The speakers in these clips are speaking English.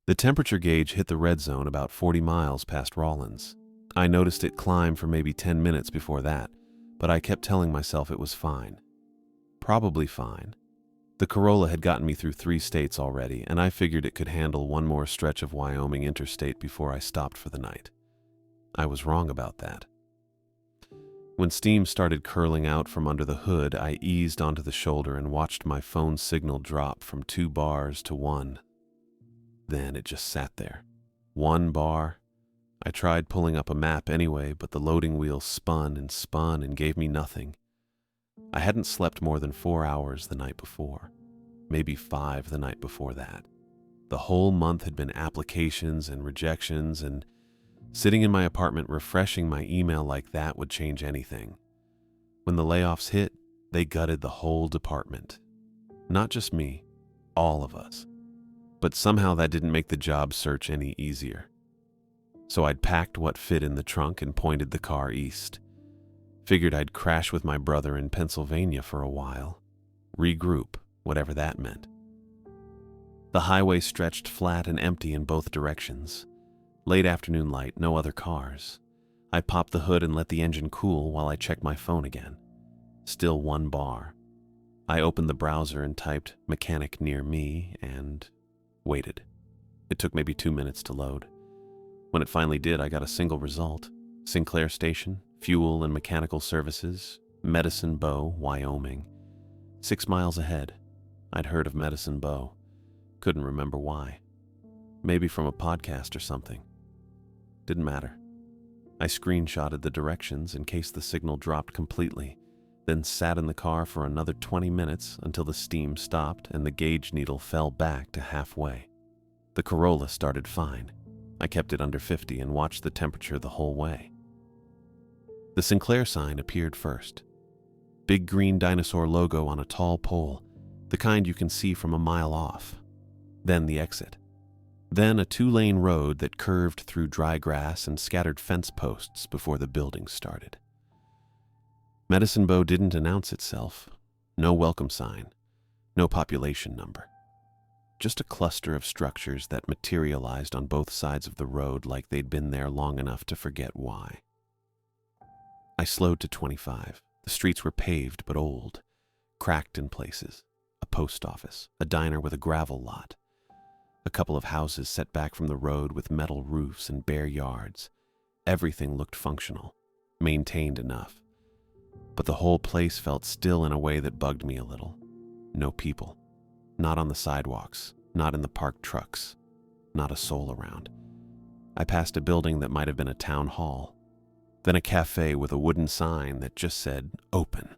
The temperature gauge hit the red zone about 40 miles past Rawlins. I noticed it climb for maybe 10 minutes before that, but I kept telling myself it was fine. Probably fine. The Corolla had gotten me through 3 states already, and I figured it could handle one more stretch of Wyoming interstate before I stopped for the night. I was wrong about that. When steam started curling out from under the hood, I eased onto the shoulder and watched my phone signal drop from 2 bars to 1. Then it just sat there. 1 bar. I tried pulling up a map anyway, but the loading wheel spun and gave me nothing. I hadn't slept more than 4 hours the night before, maybe 5 the night before that. The whole month had been applications and rejections, and sitting in my apartment refreshing my email like that would change anything. When the layoffs hit, they gutted the whole department. Not just me, all of us. But somehow that didn't make the job search any easier. So I'd packed what fit in the trunk and pointed the car east. Figured I'd crash with my brother in Pennsylvania for a while. Regroup, whatever that meant. The highway stretched flat and empty in both directions. Late afternoon light, no other cars. I popped the hood and let the engine cool while I checked my phone again. Still 1 bar. I opened the browser and typed "mechanic near me" and waited. It took maybe 2 minutes to load. When it finally did, I got a single result. Sinclair Station, fuel and mechanical services, Medicine Bow, Wyoming. 6 miles ahead. I'd heard of Medicine Bow. Couldn't remember why. Maybe from a podcast or something. Didn't matter. I screenshotted the directions in case the signal dropped completely, then sat in the car for another 20 minutes until the steam stopped and the gauge needle fell back to halfway. The Corolla started fine. I kept it under 50 and watched the temperature the whole way. The Sinclair sign appeared first. Big green dinosaur logo on a tall pole, the kind you can see from a mile off. Then the exit. Then a 2-lane road that curved through dry grass and scattered fence posts before the buildings started. Medicine Bow didn't announce itself. No welcome sign. No population number. Just a cluster of structures that materialized on both sides of the road like they'd been there long enough to forget why. I slowed to 25. The streets were paved but old, cracked in places. A post office, a diner with a gravel lot. A couple of houses set back from the road with metal roofs and bare yards. Everything looked functional, maintained enough. But the whole place felt still in a way that bugged me a little. No people. Not on the sidewalks, not in the parked trucks, not a soul around. I passed a building that might have been a town hall, then a cafe with a wooden sign that just said, "Open."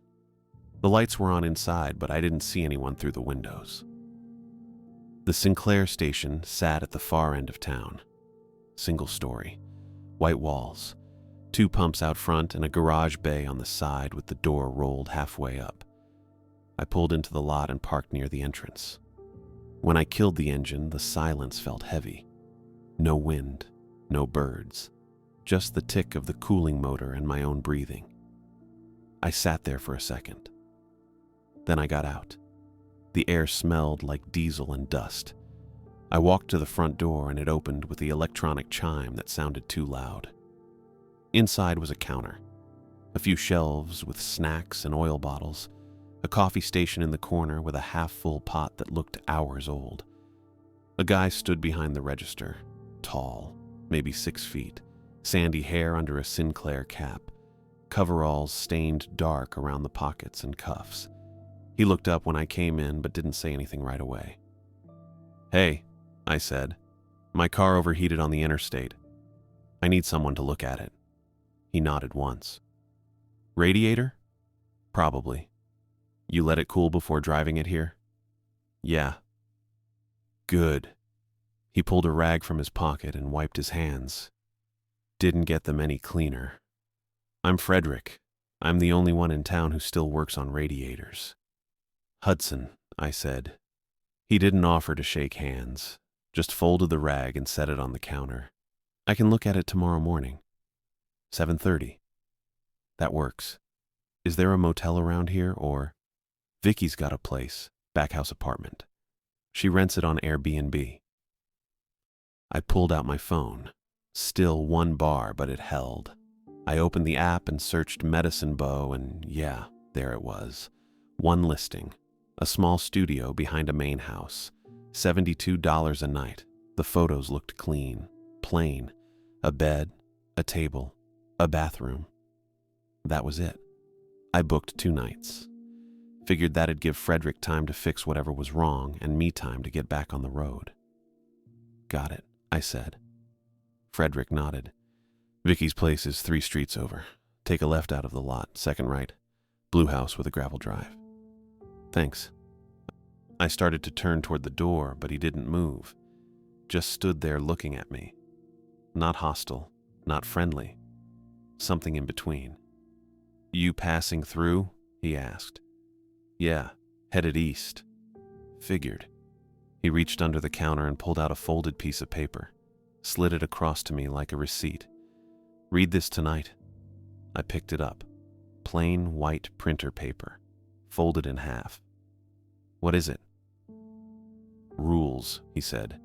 The lights were on inside, but I didn't see anyone through the windows. The Sinclair station sat at the far end of town. Single story, white walls, 2 pumps out front and a garage bay on the side with the door rolled halfway up. I pulled into the lot and parked near the entrance. When I killed the engine, the silence felt heavy. No wind, no birds, just the tick of the cooling motor and my own breathing. I sat there for a second. Then I got out. The air smelled like diesel and dust. I walked to the front door and it opened with the electronic chime that sounded too loud. Inside was a counter, a few shelves with snacks and oil bottles, a coffee station in the corner with a half-full pot that looked hours old. A guy stood behind the register, tall, maybe 6 feet, sandy hair under a Sinclair cap, coveralls stained dark around the pockets and cuffs. He looked up when I came in but didn't say anything right away. "Hey," I said. "My car overheated on the interstate. I need someone to look at it." He nodded once. "Radiator?" "Probably. You let it cool before driving it here?" "Yeah." "Good." He pulled a rag from his pocket and wiped his hands. "Didn't get them any cleaner. I'm Frederick. I'm the only one in town who still works on radiators." "Hudson," I said. He didn't offer to shake hands, just folded the rag and set it on the counter. "I can look at it tomorrow morning. 7:30. That works. Is there a motel around here, or—" "Vicky's got a place, back house apartment. She rents it on Airbnb." I pulled out my phone. Still 1 bar, but it held. I opened the app and searched Medicine Bow, and yeah, there it was. One listing. A small studio behind a main house. $72 a night. The photos looked clean, plain. A bed, a table, a bathroom. That was it. I booked 2 nights. Figured that'd give Frederick time to fix whatever was wrong and me time to get back on the road. Got it, I said. Frederick nodded. Vicky's place is 3 streets over. Take a left out of the lot, second right. Blue house with a gravel drive. Thanks. I started to turn toward the door, but he didn't move. Just stood there looking at me. Not hostile, not friendly. Something in between. You passing through? He asked. Yeah, headed east. Figured. He reached under the counter and pulled out a folded piece of paper, slid it across to me like a receipt. Read this tonight. I picked it up. Plain white printer paper, folded in half. What is it? Rules, he said.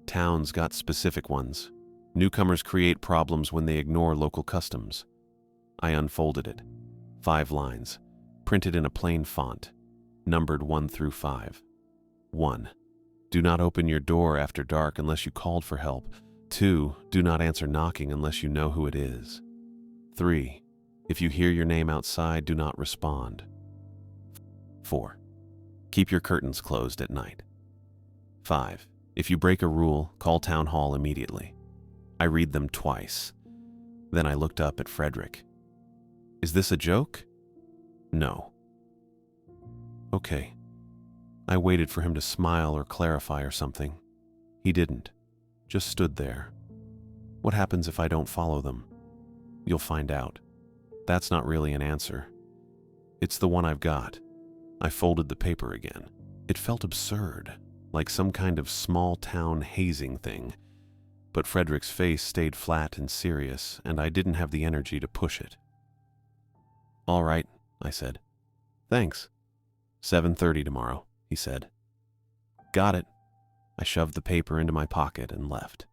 Towns got specific ones. Newcomers create problems when they ignore local customs. I unfolded it. 5 lines, printed in a plain font, numbered 1 through 5. 1. Do not open your door after dark unless you called for help. 2. Do not answer knocking unless you know who it is. 3. If you hear your name outside, do not respond. 4. Keep your curtains closed at night. 5. If you break a rule, call town hall immediately. I read them twice. Then I looked up at Frederick. Is this a joke? No. Okay. I waited for him to smile or clarify or something. He didn't. Just stood there. What happens if I don't follow them? You'll find out. That's not really an answer. It's the one I've got. I folded the paper again. It felt absurd, like some kind of small-town hazing thing. But Frederick's face stayed flat and serious, and I didn't have the energy to push it. All right, I said. Thanks. 7:30 tomorrow, he said. Got it. I shoved the paper into my pocket and left.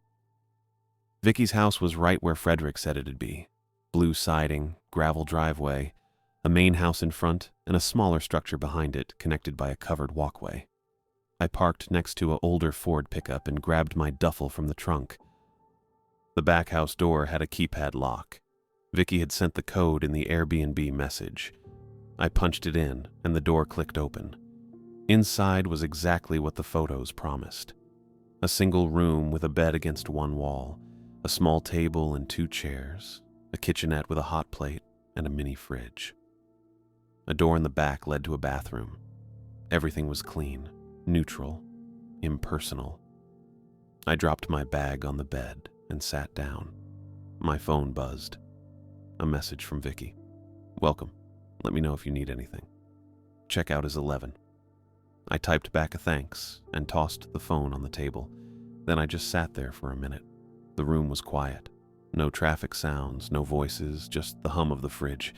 Vicky's house was right where Frederick said it'd be. Blue siding, gravel driveway, a main house in front, and a smaller structure behind it connected by a covered walkway. I parked next to an older Ford pickup and grabbed my duffel from the trunk. The back house door had a keypad lock. Vicky had sent the code in the Airbnb message. I punched it in, and the door clicked open. Inside was exactly what the photos promised. A single room with a bed against one wall, a small table and 2 chairs, a kitchenette with a hot plate, and a mini fridge. A door in the back led to a bathroom. Everything was clean, neutral, impersonal. I dropped my bag on the bed and sat down. My phone buzzed. A message from Vicky. Welcome. Let me know if you need anything. Checkout is 11. I typed back a thanks and tossed the phone on the table. Then I just sat there for a minute. The room was quiet. No traffic sounds, no voices, just the hum of the fridge.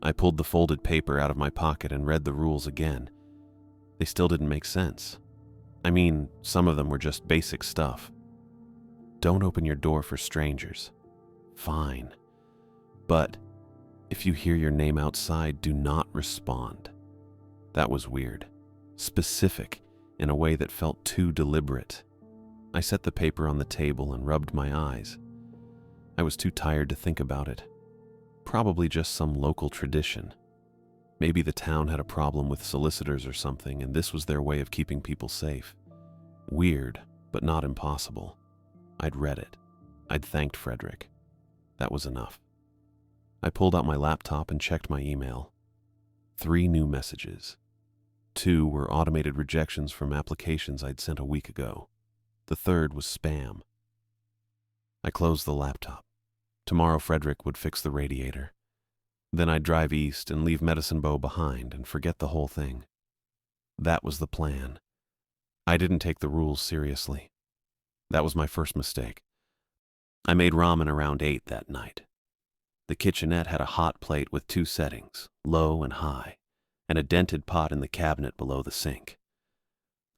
I pulled the folded paper out of my pocket and read the rules again. They still didn't make sense. I mean, some of them were just basic stuff. Don't open your door for strangers. Fine. But if you hear your name outside, do not respond. That was weird. Specific, in a way that felt too deliberate. I set the paper on the table and rubbed my eyes. I was too tired to think about it. Probably just some local tradition. Maybe the town had a problem with solicitors or something, and this was their way of keeping people safe. Weird, but not impossible. I'd read it. I'd thanked Frederick. That was enough. I pulled out my laptop and checked my email. 3 new messages. 2 were automated rejections from applications I'd sent a week ago. The 3rd was spam. I closed the laptop. Tomorrow Frederick would fix the radiator. Then I'd drive east and leave Medicine Bow behind and forget the whole thing. That was the plan. I didn't take the rules seriously. That was my first mistake. I made ramen around 8 that night. The kitchenette had a hot plate with 2 settings, low and high, and a dented pot in the cabinet below the sink.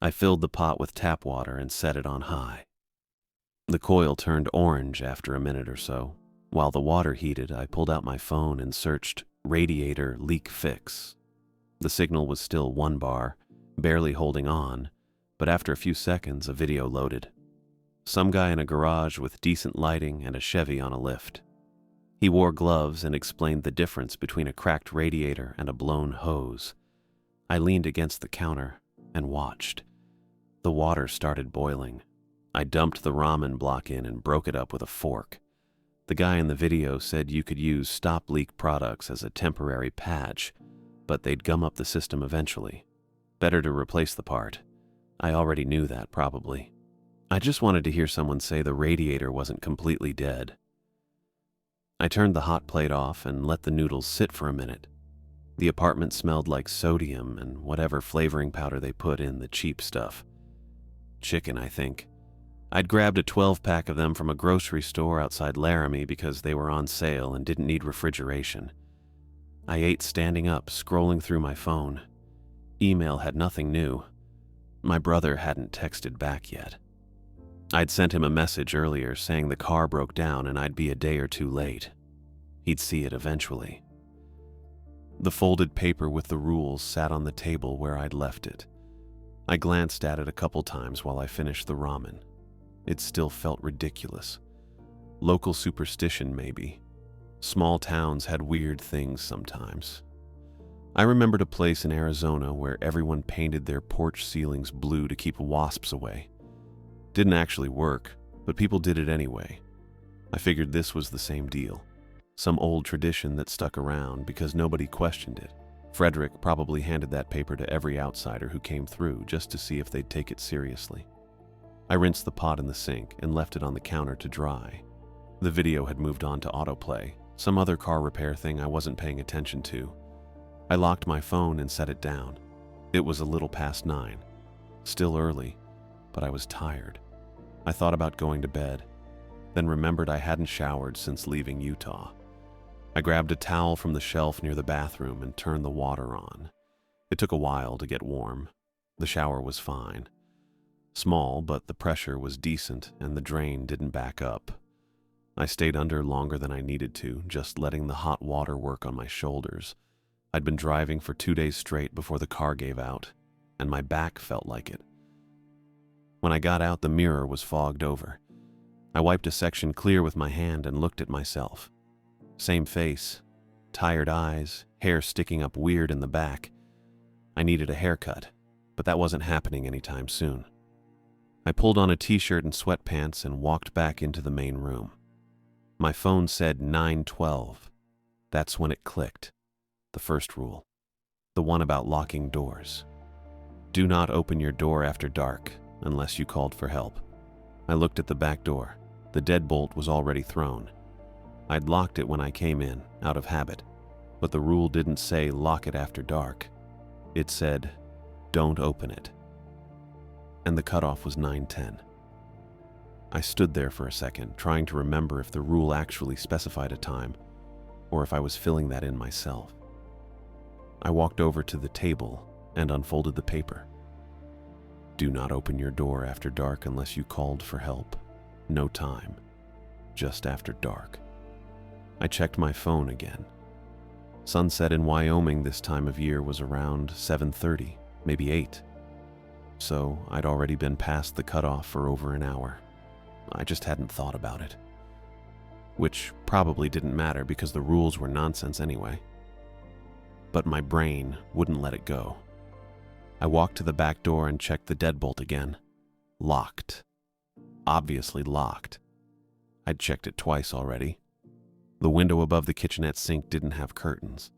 I filled the pot with tap water and set it on high. The coil turned orange after a minute or so. While the water heated, I pulled out my phone and searched radiator leak fix. The signal was still 1 bar, barely holding on, but after a few seconds, a video loaded. Some guy in a garage with decent lighting and a Chevy on a lift. He wore gloves and explained the difference between a cracked radiator and a blown hose. I leaned against the counter and watched. The water started boiling. I dumped the ramen block in and broke it up with a fork. The guy in the video said you could use stop leak products as a temporary patch, but they'd gum up the system eventually. Better to replace the part. I already knew that, probably. I just wanted to hear someone say the radiator wasn't completely dead. I turned the hot plate off and let the noodles sit for a minute. The apartment smelled like sodium and whatever flavoring powder they put in, the cheap stuff. Chicken, I think. I'd grabbed a 12-pack of them from a grocery store outside Laramie because they were on sale and didn't need refrigeration. I ate standing up, scrolling through my phone. Email had nothing new. My brother hadn't texted back yet. I'd sent him a message earlier saying the car broke down and I'd be a day or 2 late. He'd see it eventually. The folded paper with the rules sat on the table where I'd left it. I glanced at it a couple times while I finished the ramen. It still felt ridiculous. Local superstition, maybe. Small towns had weird things sometimes. I remembered a place in Arizona where everyone painted their porch ceilings blue to keep wasps away. Didn't actually work, but people did it anyway. I figured this was the same deal. Some old tradition that stuck around because nobody questioned it. Frederick probably handed that paper to every outsider who came through just to see if they'd take it seriously. I rinsed the pot in the sink and left it on the counter to dry. The video had moved on to autoplay, some other car repair thing I wasn't paying attention to. I locked my phone and set it down. It was a little past 9. Still early, but I was tired. I thought about going to bed, then remembered I hadn't showered since leaving Utah. I grabbed a towel from the shelf near the bathroom and turned the water on. It took a while to get warm. The shower was fine. Small, but the pressure was decent and the drain didn't back up. I stayed under longer than I needed to, just letting the hot water work on my shoulders. I'd been driving for 2 days straight before the car gave out, and my back felt like it. When I got out, the mirror was fogged over. I wiped a section clear with my hand and looked at myself. Same face, tired eyes, hair sticking up weird in the back. I needed a haircut, but that wasn't happening anytime soon. I pulled on a t-shirt and sweatpants and walked back into the main room. My phone said 9:12. That's when it clicked. The first rule. The one about locking doors. Do not open your door after dark unless you called for help. I looked at the back door. The deadbolt was already thrown. I'd locked it when I came in, out of habit, but the rule didn't say lock it after dark. It said, don't open it. And the cutoff was 9:10. I stood there for a second, trying to remember if the rule actually specified a time, or if I was filling that in myself. I walked over to the table and unfolded the paper. Do not open your door after dark unless you called for help. No time. Just after dark. I checked my phone again. Sunset in Wyoming this time of year was around 7:30, maybe 8. So I'd already been past the cutoff for over an hour. I just hadn't thought about it. Which probably didn't matter because the rules were nonsense anyway. But my brain wouldn't let it go. I walked to the back door and checked the deadbolt again. Locked. Obviously locked. I'd checked it twice already. The window above the kitchenette sink didn't have curtains.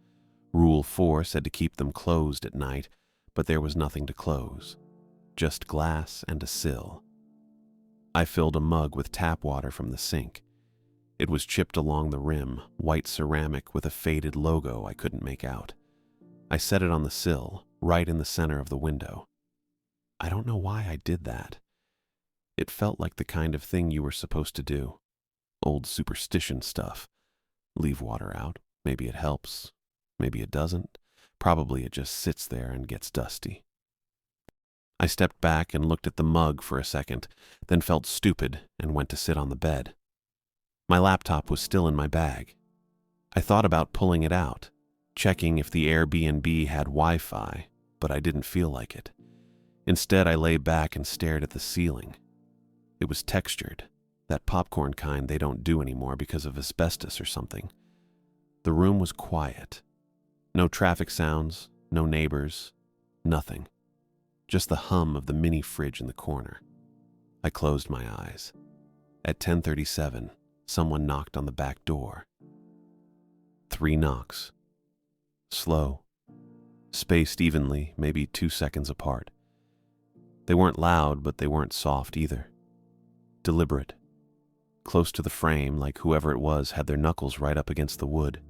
Rule 4 said to keep them closed at night, but there was nothing to close. Just glass and a sill. I filled a mug with tap water from the sink. It was chipped along the rim, white ceramic with a faded logo I couldn't make out. I set it on the sill, right in the center of the window. I don't know why I did that. It felt like the kind of thing you were supposed to do. Old superstition stuff. Leave water out. Maybe it helps. Maybe it doesn't. Probably it just sits there and gets dusty. I stepped back and looked at the mug for a second, then felt stupid and went to sit on the bed. My laptop was still in my bag. I thought about pulling it out, checking if the Airbnb had Wi-Fi, but I didn't feel like it. Instead, I lay back and stared at the ceiling. It was textured, that popcorn kind they don't do anymore because of asbestos or something. The room was quiet. No traffic sounds, no neighbors, nothing. Just the hum of the mini fridge in the corner. I closed my eyes. At 10:37, someone knocked on the back door. 3 knocks. Slow. Spaced evenly, maybe 2 seconds apart. They weren't loud, but they weren't soft either. Deliberate. Close to the frame, like whoever it was had their knuckles right up against the wood.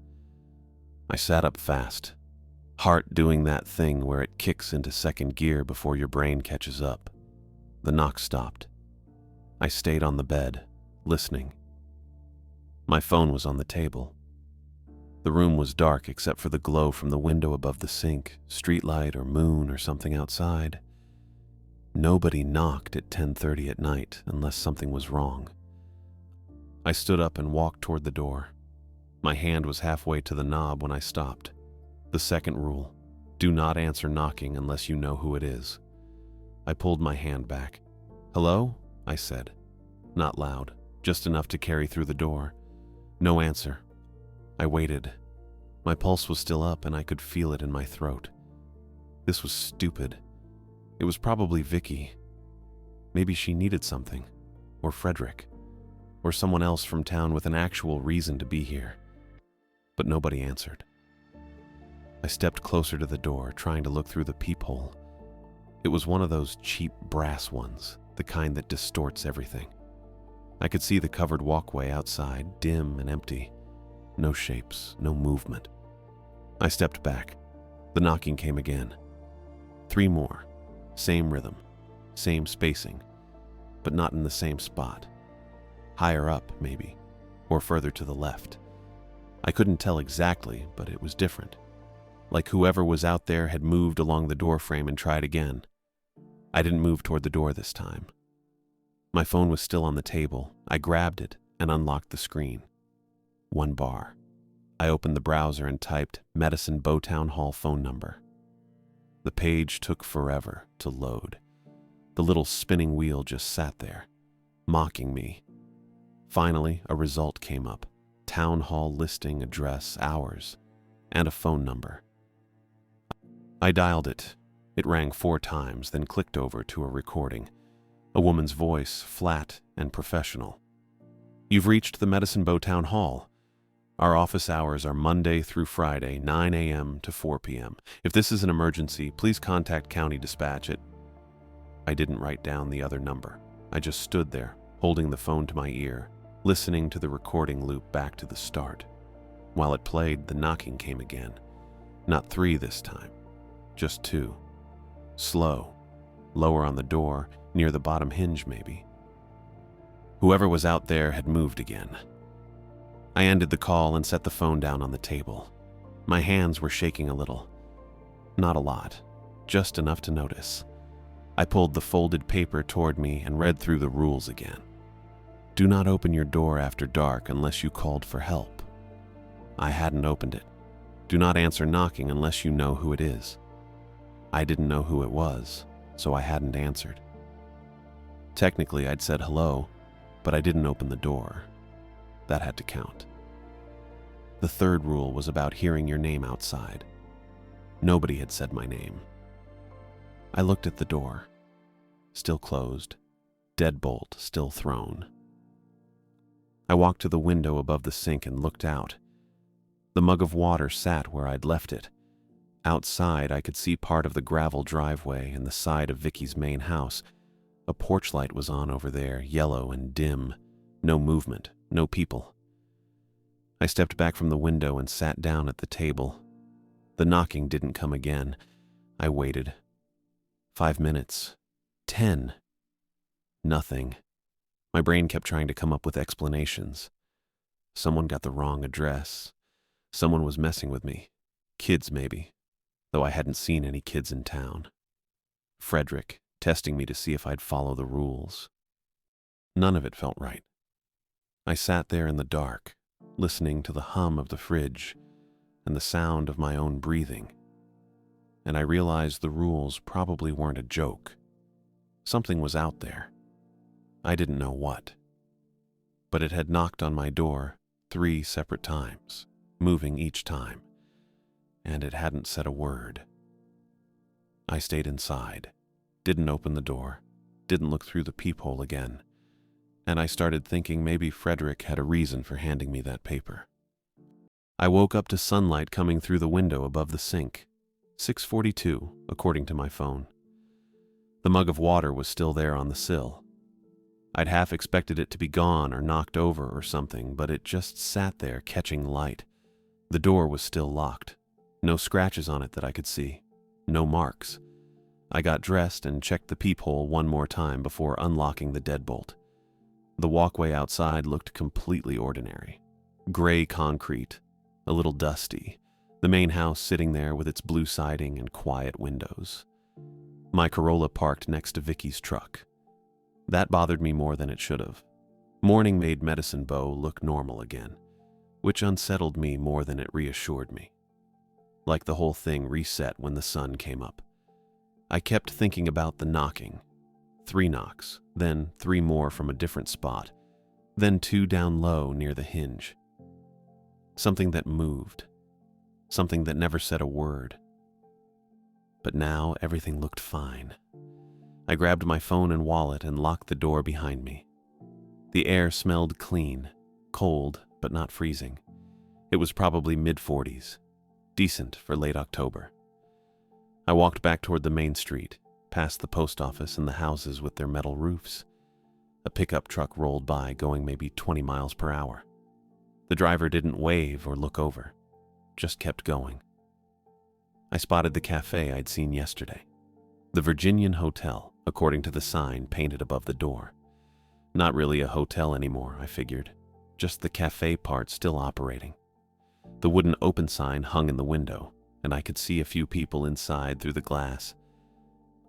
I sat up fast. Heart doing that thing where it kicks into second gear before your brain catches up. The knock stopped. I stayed on the bed, listening. My phone was on the table. The room was dark except for the glow from the window above the sink, streetlight or moon or something outside. Nobody knocked at 10:30 at night unless something was wrong. I stood up and walked toward the door. My hand was halfway to the knob when I stopped. The second rule, do not answer knocking unless you know who it is. I pulled my hand back. "Hello?" I said. Not loud, just enough to carry through the door. No answer. I waited. My pulse was still up and I could feel it in my throat. This was stupid. It was probably Vicky. Maybe she needed something. Or Frederick. Or someone else from town with an actual reason to be here. But nobody answered. I stepped closer to the door, trying to look through the peephole. It was one of those cheap brass ones, the kind that distorts everything. I could see the covered walkway outside, dim and empty. No shapes, no movement. I stepped back. The knocking came again. 3 more. Same rhythm, same spacing, but not in the same spot. Higher up, maybe, or further to the left. I couldn't tell exactly, but it was different. Like whoever was out there had moved along the doorframe and tried again. I didn't move toward the door this time. My phone was still on the table. I grabbed it and unlocked the screen. 1 bar. I opened the browser and typed Medicine Bowtown Hall phone number. The page took forever to load. The little spinning wheel just sat there, mocking me. Finally, a result came up. Town hall listing, address, hours, and a phone number. I dialed it. It rang 4 times, then clicked over to a recording. A woman's voice, flat and professional. "You've reached the Medicine Bowtown Hall. Our office hours are Monday through Friday, 9 a.m. to 4 p.m. If this is an emergency, please contact County Dispatch at..." I didn't write down the other number. I just stood there, holding the phone to my ear, listening to the recording loop back to the start. While it played, the knocking came again. Not 3 this time, just 2. Slow, lower on the door, near the bottom hinge maybe. Whoever was out there had moved again. I ended the call and set the phone down on the table. My hands were shaking a little. Not a lot, just enough to notice. I pulled the folded paper toward me and read through the rules again. Do not open your door after dark unless you called for help. I hadn't opened it. Do not answer knocking unless you know who it is. I didn't know who it was, so I hadn't answered. Technically, I'd said hello, but I didn't open the door. That had to count. The third rule was about hearing your name outside. Nobody had said my name. I looked at the door. Still closed. Deadbolt still thrown. I walked to the window above the sink and looked out. The mug of water sat where I'd left it. Outside, I could see part of the gravel driveway and the side of Vicky's main house. A porch light was on over there, yellow and dim. No movement, no people. I stepped back from the window and sat down at the table. The knocking didn't come again. I waited. 5 minutes. 10. Nothing. My brain kept trying to come up with explanations. Someone got the wrong address. Someone was messing with me. Kids, maybe. Though I hadn't seen any kids in town. Frederick, testing me to see if I'd follow the rules. None of it felt right. I sat there in the dark, listening to the hum of the fridge and the sound of my own breathing, and I realized the rules probably weren't a joke. Something was out there. I didn't know what. But it had knocked on my door 3 separate times, moving each time, and it hadn't said a word. I stayed inside, didn't open the door, didn't look through the peephole again, and I started thinking maybe Frederick had a reason for handing me that paper. I woke up to sunlight coming through the window above the sink. 6:42, according to my phone. The mug of water was still there on the sill. I'd half expected it to be gone or knocked over or something, but it just sat there catching light. The door was still locked. No scratches on it that I could see. No marks. I got dressed and checked the peephole one more time before unlocking the deadbolt. The walkway outside looked completely ordinary. Gray concrete, a little dusty, the main house sitting there with its blue siding and quiet windows. My Corolla parked next to Vicky's truck. That bothered me more than it should have. Morning made Medicine Bow look normal again, which unsettled me more than it reassured me. Like the whole thing reset when the sun came up. I kept thinking about the knocking. 3 knocks, then 3 more from a different spot, then 2 down low near the hinge. Something that moved. Something that never said a word. But now everything looked fine. I grabbed my phone and wallet and locked the door behind me. The air smelled clean, cold but not freezing. It was probably mid-40s, decent for late October. I walked back toward the main street, past the post office and the houses with their metal roofs. A pickup truck rolled by going maybe 20 miles per hour. The driver didn't wave or look over, just kept going. I spotted the cafe I'd seen yesterday. The Virginian Hotel, according to the sign painted above the door. Not really a hotel anymore, I figured. Just the cafe part still operating. The wooden open sign hung in the window, and I could see a few people inside through the glass.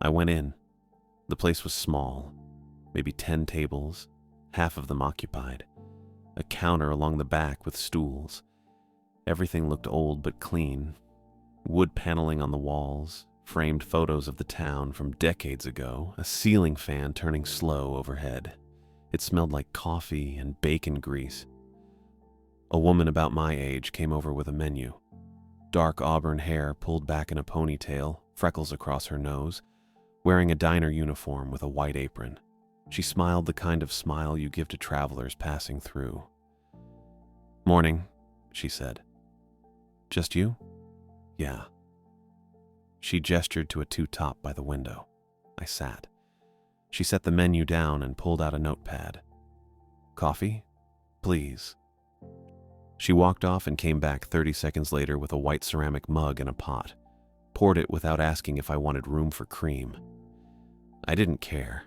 I went in. The place was small, maybe 10 tables, half of them occupied. A counter along the back with stools. Everything looked old but clean. Wood paneling on the walls, framed photos of the town from decades ago, a ceiling fan turning slow overhead. It smelled like coffee and bacon grease. A woman about my age came over with a menu. Dark auburn hair pulled back in a ponytail, freckles across her nose, wearing a diner uniform with a white apron. She smiled the kind of smile you give to travelers passing through. "Morning," she said. "Just you?" "Yeah." She gestured to a 2-top by the window. I sat. She set the menu down and pulled out a notepad. "Coffee? Please." She walked off and came back 30 seconds later with a white ceramic mug and a pot. Poured it without asking if I wanted room for cream. I didn't care.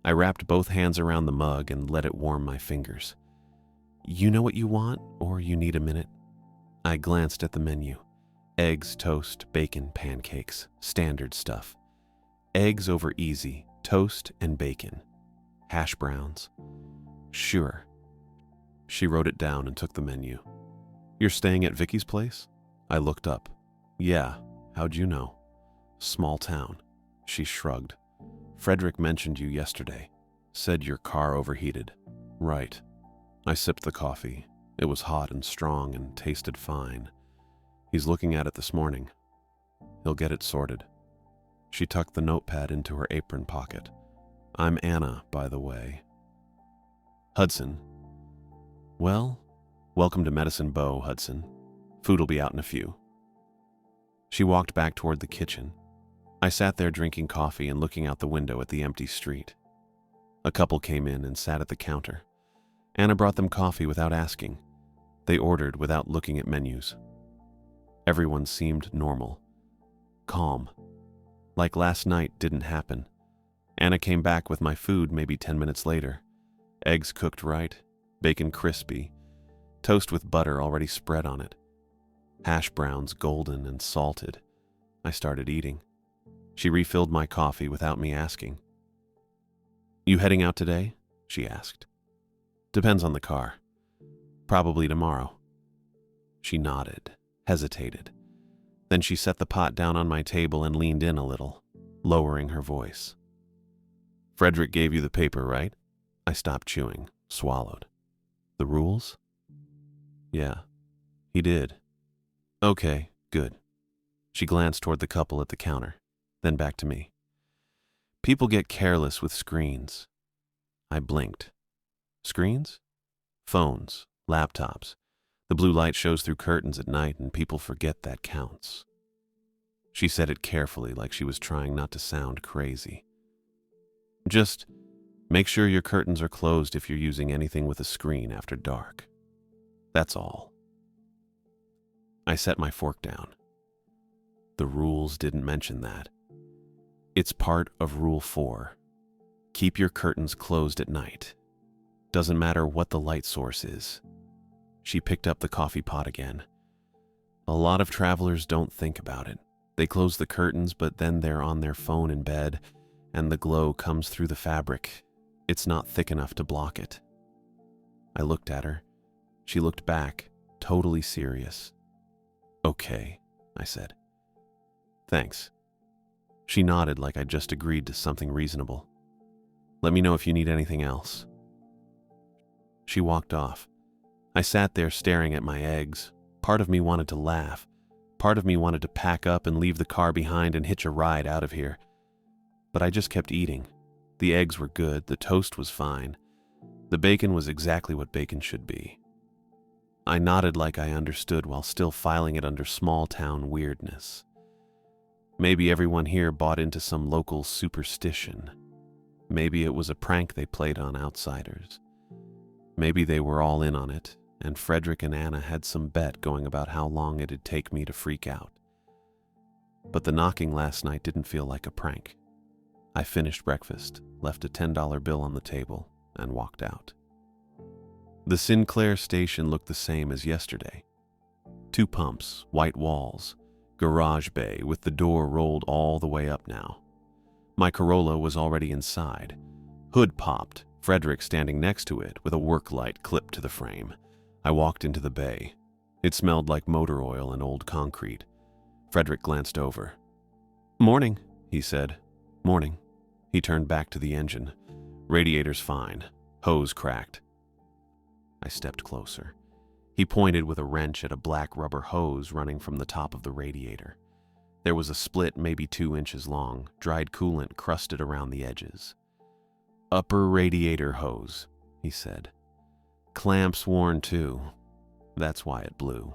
I wrapped both hands around the mug and let it warm my fingers. "You know what you want, or you need a minute?" I glanced at the menu. Eggs, toast, bacon, pancakes. Standard stuff. Eggs over easy, toast and bacon. Hash browns. "Sure." She wrote it down and took the menu. "You're staying at Vicky's place?" I looked up. "Yeah, how'd you know?" "Small town." She shrugged. "Frederick mentioned you yesterday. Said your car overheated." "Right." I sipped the coffee. It was hot and strong and tasted fine. "He's looking at it this morning. He'll get it sorted." She tucked the notepad into her apron pocket. "I'm Anna, by the way." "Hudson." "Well, welcome to Medicine Bow, Hudson. Food'll be out in a few." She walked back toward the kitchen. I sat there drinking coffee and looking out the window at the empty street. A couple came in and sat at the counter. Anna brought them coffee without asking. They ordered without looking at menus. Everyone seemed normal. Calm. Like last night didn't happen. Anna came back with my food maybe 10 minutes later. Eggs cooked right, bacon crispy, toast with butter already spread on it. Hash browns golden and salted. I started eating. She refilled my coffee without me asking. You heading out today? She asked. Depends on the car. Probably tomorrow. She nodded, hesitated. Then she set the pot down on my table and leaned in a little, lowering her voice. Frederick gave you the paper, right? I stopped chewing, swallowed. The rules? Yeah, he did. Okay, good. She glanced toward the couple at the counter, then back to me. People get careless with screens. I blinked. Screens? Phones, laptops. The blue light shows through curtains at night and people forget that counts. She said it carefully, like she was trying not to sound crazy. Just make sure your curtains are closed if you're using anything with a screen after dark. That's all. I set my fork down. The rules didn't mention that. It's part of Rule 4. Keep your curtains closed at night. Doesn't matter what the light source is. She picked up the coffee pot again. A lot of travelers don't think about it. They close the curtains, but then they're on their phone in bed, and the glow comes through the fabric. It's not thick enough to block it. I looked at her. She looked back, totally serious. Okay, I said. Thanks. She nodded like I'd just agreed to something reasonable. Let me know if you need anything else. She walked off. I sat there staring at my eggs. Part of me wanted to laugh. Part of me wanted to pack up and leave the car behind and hitch a ride out of here. But I just kept eating. The eggs were good, the toast was fine. The bacon was exactly what bacon should be. I nodded like I understood while still filing it under small-town weirdness. Maybe everyone here bought into some local superstition. Maybe it was a prank they played on outsiders. Maybe they were all in on it, and Frederick and Anna had some bet going about how long it'd take me to freak out. But the knocking last night didn't feel like a prank. I finished breakfast, left a $10 bill on the table, and walked out. The Sinclair station looked the same as yesterday. 2 pumps, white walls, garage bay with the door rolled all the way up now. My Corolla was already inside. Hood popped, Frederick standing next to it with a work light clipped to the frame. I walked into the bay. It smelled like motor oil and old concrete. Frederick glanced over. Morning, he said. Morning. He turned back to the engine. Radiator's fine. Hose cracked. I stepped closer. He pointed with a wrench at a black rubber hose running from the top of the radiator. There was a split maybe 2 inches long, dried coolant crusted around the edges. Upper radiator hose, he said. Clamps worn too. That's why it blew.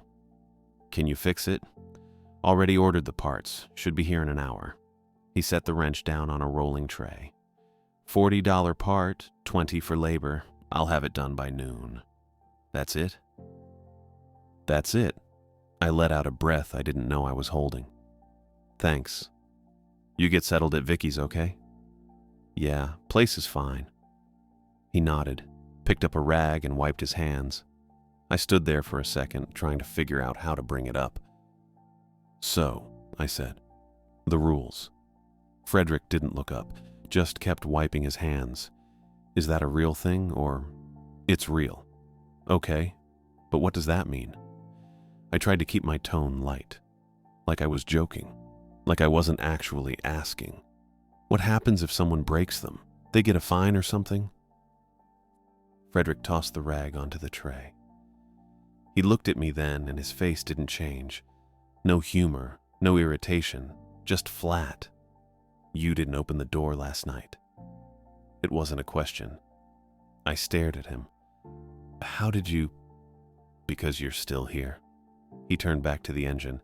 Can you fix it? Already ordered the parts. Should be here in an hour. He set the wrench down on a rolling tray. $40 part, $20 for labor. I'll have it done by noon. That's it? That's it. I let out a breath I didn't know I was holding. Thanks. You get settled at Vicky's, okay? Yeah, place is fine. He nodded, picked up a rag and wiped his hands. I stood there for a second, trying to figure out how to bring it up. So, I said, the rules. Frederick didn't look up, just kept wiping his hands. Is that a real thing, or... It's real. Okay, but what does that mean? I tried to keep my tone light, like I was joking, like I wasn't actually asking. What happens if someone breaks them? They get a fine or something? Frederick tossed the rag onto the tray. He looked at me then, and his face didn't change. No humor, no irritation, just flat. You didn't open the door last night. It wasn't a question. I stared at him. How did you... Because you're still here. He turned back to the engine.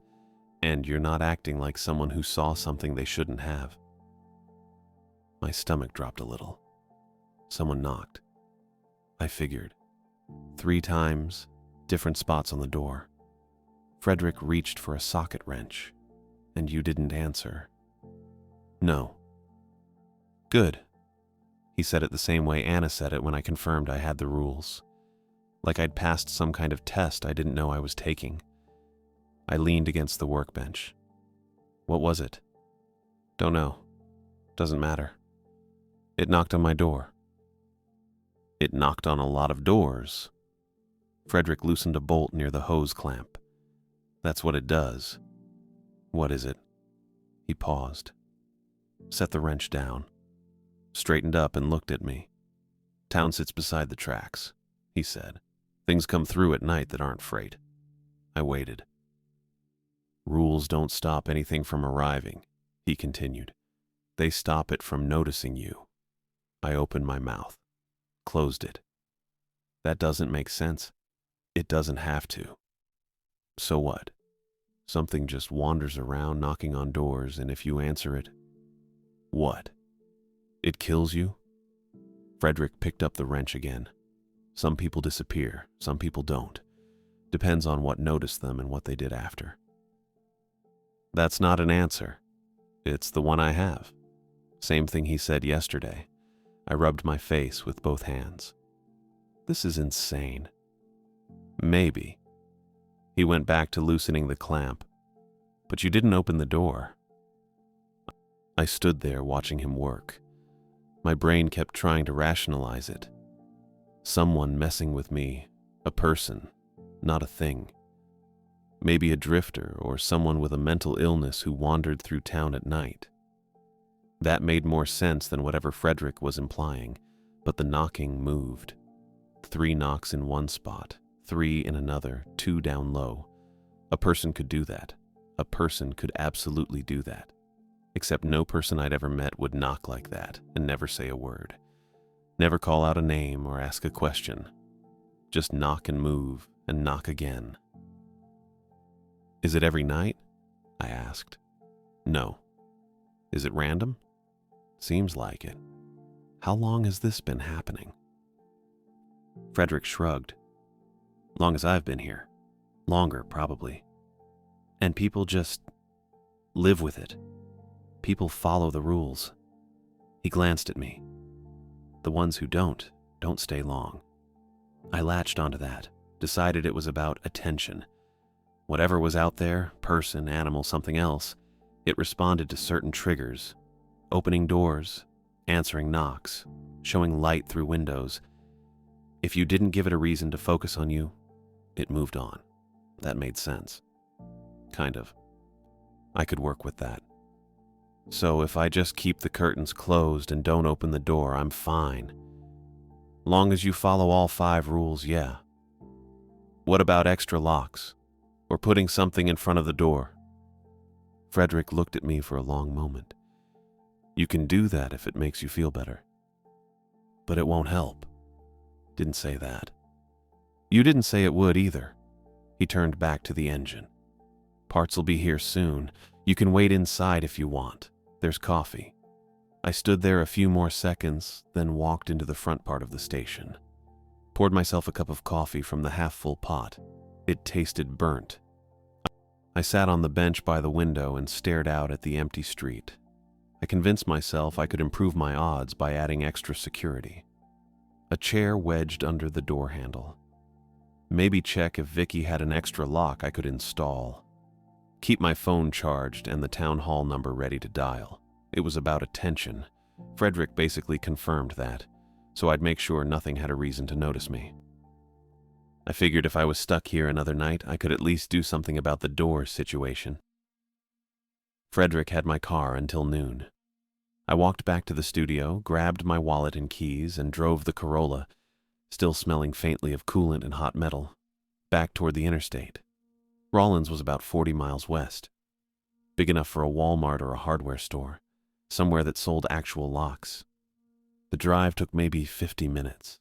And you're not acting like someone who saw something they shouldn't have. My stomach dropped a little. Someone knocked. I figured. 3 times, different spots on the door. Frederick reached for a socket wrench, and you didn't answer. No. Good. He said it the same way Anna said it when I confirmed I had the rules. Like I'd passed some kind of test I didn't know I was taking. I leaned against the workbench. What was it? Don't know. Doesn't matter. It knocked on my door. It knocked on a lot of doors. Frederick loosened a bolt near the hose clamp. That's what it does. What is it? He paused, set the wrench down, straightened up and looked at me. Town sits beside the tracks, he said. Things come through at night that aren't freight. I waited. Rules don't stop anything from arriving, he continued. They stop it from noticing you. I opened my mouth, closed it. That doesn't make sense. It doesn't have to. So what? Something just wanders around knocking on doors, and if you answer it, what? It kills you? Frederick picked up the wrench again. Some people disappear, some people don't. Depends on what noticed them and what they did after. That's not an answer. It's the one I have. Same thing he said yesterday. I rubbed my face with both hands. This is insane. Maybe. He went back to loosening the clamp. But you didn't open the door. I stood there watching him work. My brain kept trying to rationalize it. Someone messing with me, a person, not a thing. Maybe a drifter or someone with a mental illness who wandered through town at night. That made more sense than whatever Frederick was implying, but the knocking moved. 3 knocks in one spot, 3 in another, 2 down low. A person could do that. A person could absolutely do that. Except no person I'd ever met would knock like that and never say a word. Never call out a name or ask a question. Just knock and move and knock again. Is it every night? I asked. No. Is it random? Seems like it. How long has this been happening? Frederick shrugged. Long as I've been here. Longer, probably. And people just live with it. People follow the rules. He glanced at me. The ones who don't stay long. I latched onto that, decided it was about attention. Whatever was out there, person, animal, something else, it responded to certain triggers. Opening doors, answering knocks, showing light through windows. If you didn't give it a reason to focus on you, it moved on. That made sense. Kind of. I could work with that. So if I just keep the curtains closed and don't open the door, I'm fine. Long as you follow all 5 rules, yeah. What about extra locks? Or putting something in front of the door? Frederick looked at me for a long moment. You can do that if it makes you feel better. But it won't help. Didn't say that. You didn't say it would either. He turned back to the engine. Parts will be here soon. You can wait inside if you want. There's coffee. I stood there a few more seconds, then walked into the front part of the station. Poured myself a cup of coffee from the half-full pot. It tasted burnt. I sat on the bench by the window and stared out at the empty street. I convinced myself I could improve my odds by adding extra security. A chair wedged under the door handle. Maybe check if Vicky had an extra lock I could install. Keep my phone charged and the town hall number ready to dial. It was about attention. Frederick basically confirmed that, so I'd make sure nothing had a reason to notice me. I figured if I was stuck here another night, I could at least do something about the door situation. Frederick had my car until noon. I walked back to the studio, grabbed my wallet and keys, and drove the Corolla, still smelling faintly of coolant and hot metal, back toward the interstate. Rollins was about 40 miles west. Big enough for a Walmart or a hardware store, somewhere that sold actual locks. The drive took maybe 50 minutes.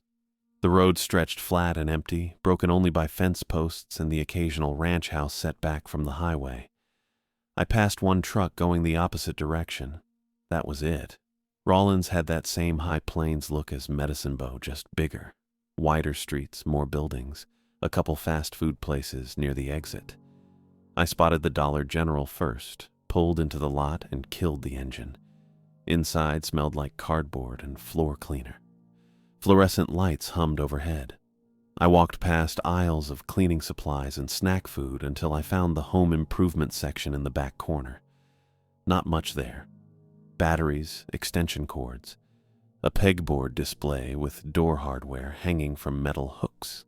The road stretched flat and empty, broken only by fence posts and the occasional ranch house set back from the highway. I passed one truck going the opposite direction. That was it. Rollins had that same High Plains look as Medicine Bow, just bigger. Wider streets, more buildings, a couple fast food places near the exit. I spotted the Dollar General first, pulled into the lot and killed the engine. Inside smelled like cardboard and floor cleaner. Fluorescent lights hummed overhead. I walked past aisles of cleaning supplies and snack food until I found the home improvement section in the back corner. Not much there. batteries, extension cords, a pegboard display with door hardware hanging from metal hooks.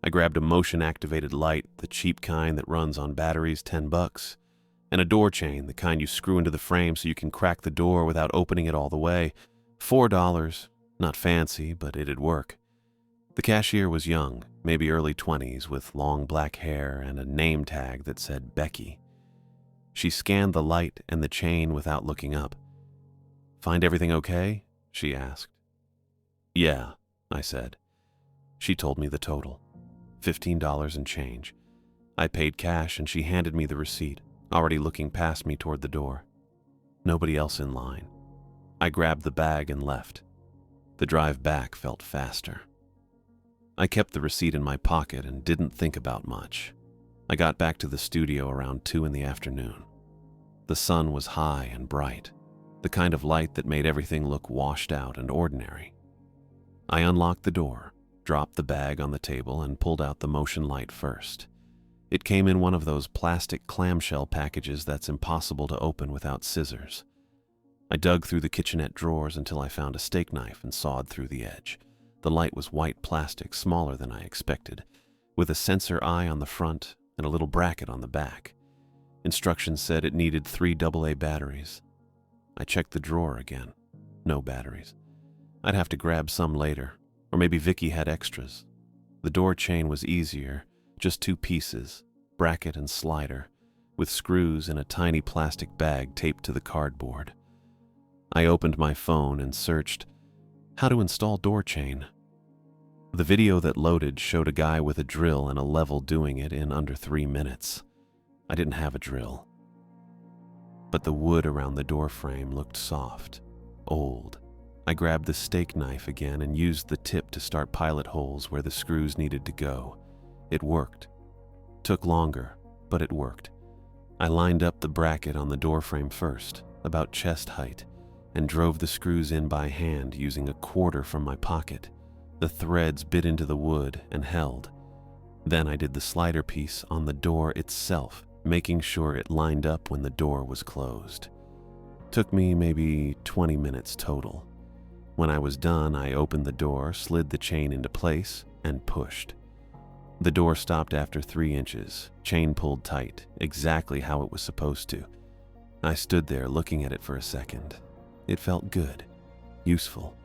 I grabbed a motion-activated light, the cheap kind that runs on batteries, $10, and a door chain, the kind you screw into the frame so you can crack the door without opening it all the way, $4. Not fancy, but it'd work. The cashier was young, maybe early 20s, with long black hair and a name tag that said Becky. She scanned the light and the chain without looking up. "Find everything okay?" she asked. "Yeah," I said. She told me the total, $15 and change. I paid cash and she handed me the receipt, already looking past me toward the door. Nobody else in line. I grabbed the bag and left. The drive back felt faster. I kept the receipt in my pocket and didn't think about much. I got back to the studio around 2 in the afternoon. The sun was high and bright, the kind of light that made everything look washed out and ordinary. I unlocked the door, dropped the bag on the table, and pulled out the motion light first. It came in one of those plastic clamshell packages that's impossible to open without scissors. I dug through the kitchenette drawers until I found a steak knife and sawed through the edge. The light was white plastic, smaller than I expected, with a sensor eye on the front and a little bracket on the back. Instructions said it needed 3 AA batteries. I checked the drawer again. No batteries. I'd have to grab some later, or maybe Vicky had extras. The door chain was easier, just 2 pieces, bracket and slider, with screws in a tiny plastic bag taped to the cardboard. I opened my phone and searched how to install door chain. The video that loaded showed a guy with a drill and a level doing it in under 3 minutes. I didn't have a drill. But the wood around the door frame looked soft, old. I grabbed the steak knife again and used the tip to start pilot holes where the screws needed to go. It worked. Took longer, but it worked. I lined up the bracket on the door frame first, about chest height, and drove the screws in by hand using a quarter from my pocket. The threads bit into the wood and held. Then I did the slider piece on the door itself, making sure it lined up when the door was closed. Took me maybe 20 minutes total. When I was done, I opened the door, slid the chain into place, and pushed. The door stopped after 3 inches, chain pulled tight, exactly how it was supposed to. I stood there looking at it for a second. It felt good, useful,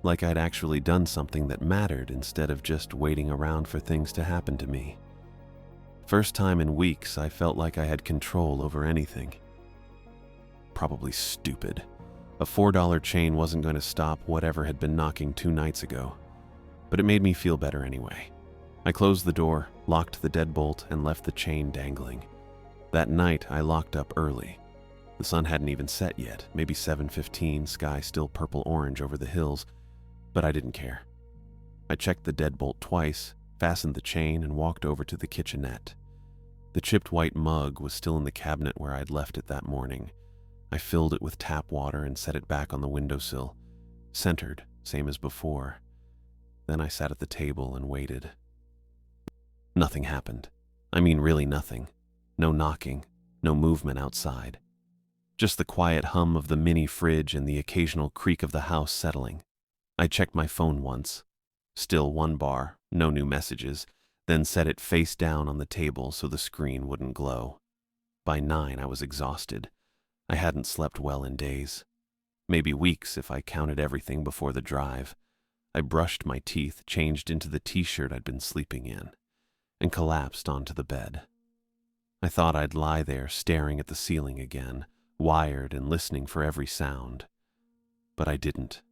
like I'd actually done something that mattered instead of just waiting around for things to happen to me. First time in weeks, I felt like I had control over anything. Probably stupid. A $4 chain wasn't going to stop whatever had been knocking 2 nights ago, but it made me feel better anyway. I closed the door, locked the deadbolt, and left the chain dangling. That night, I locked up early. The sun hadn't even set yet, maybe 7:15, sky still purple-orange over the hills, but I didn't care. I checked the deadbolt twice, fastened the chain, and walked over to the kitchenette. The chipped white mug was still in the cabinet where I'd left it that morning. I filled it with tap water and set it back on the windowsill, centered, same as before. Then I sat at the table and waited. Nothing happened. I mean, really nothing. No knocking, no movement outside. Just the quiet hum of the mini fridge and the occasional creak of the house settling. I checked my phone once. Still 1 bar, no new messages, then set it face down on the table so the screen wouldn't glow. By 9, I was exhausted. I hadn't slept well in days. Maybe weeks if I counted everything before the drive. I brushed my teeth, changed into the t-shirt I'd been sleeping in, and collapsed onto the bed. I thought I'd lie there staring at the ceiling again, wired and listening for every sound. But I didn't.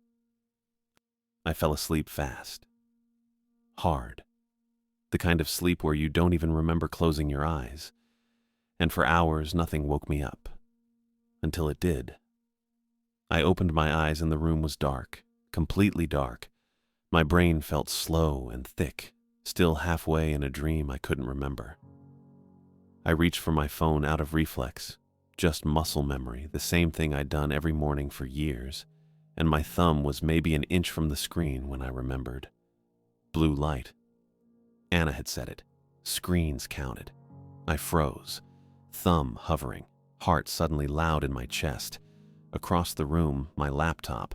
I fell asleep fast. Hard. The kind of sleep where you don't even remember closing your eyes. And for hours, nothing woke me up. Until it did. I opened my eyes and the room was dark, completely dark. My brain felt slow and thick, still halfway in a dream I couldn't remember. I reached for my phone out of reflex, just muscle memory, the same thing I'd done every morning for years, and my thumb was maybe an inch from the screen when I remembered. Blue light. Anna had said it. Screens counted. I froze, thumb hovering, heart suddenly loud in my chest. Across the room, my laptop.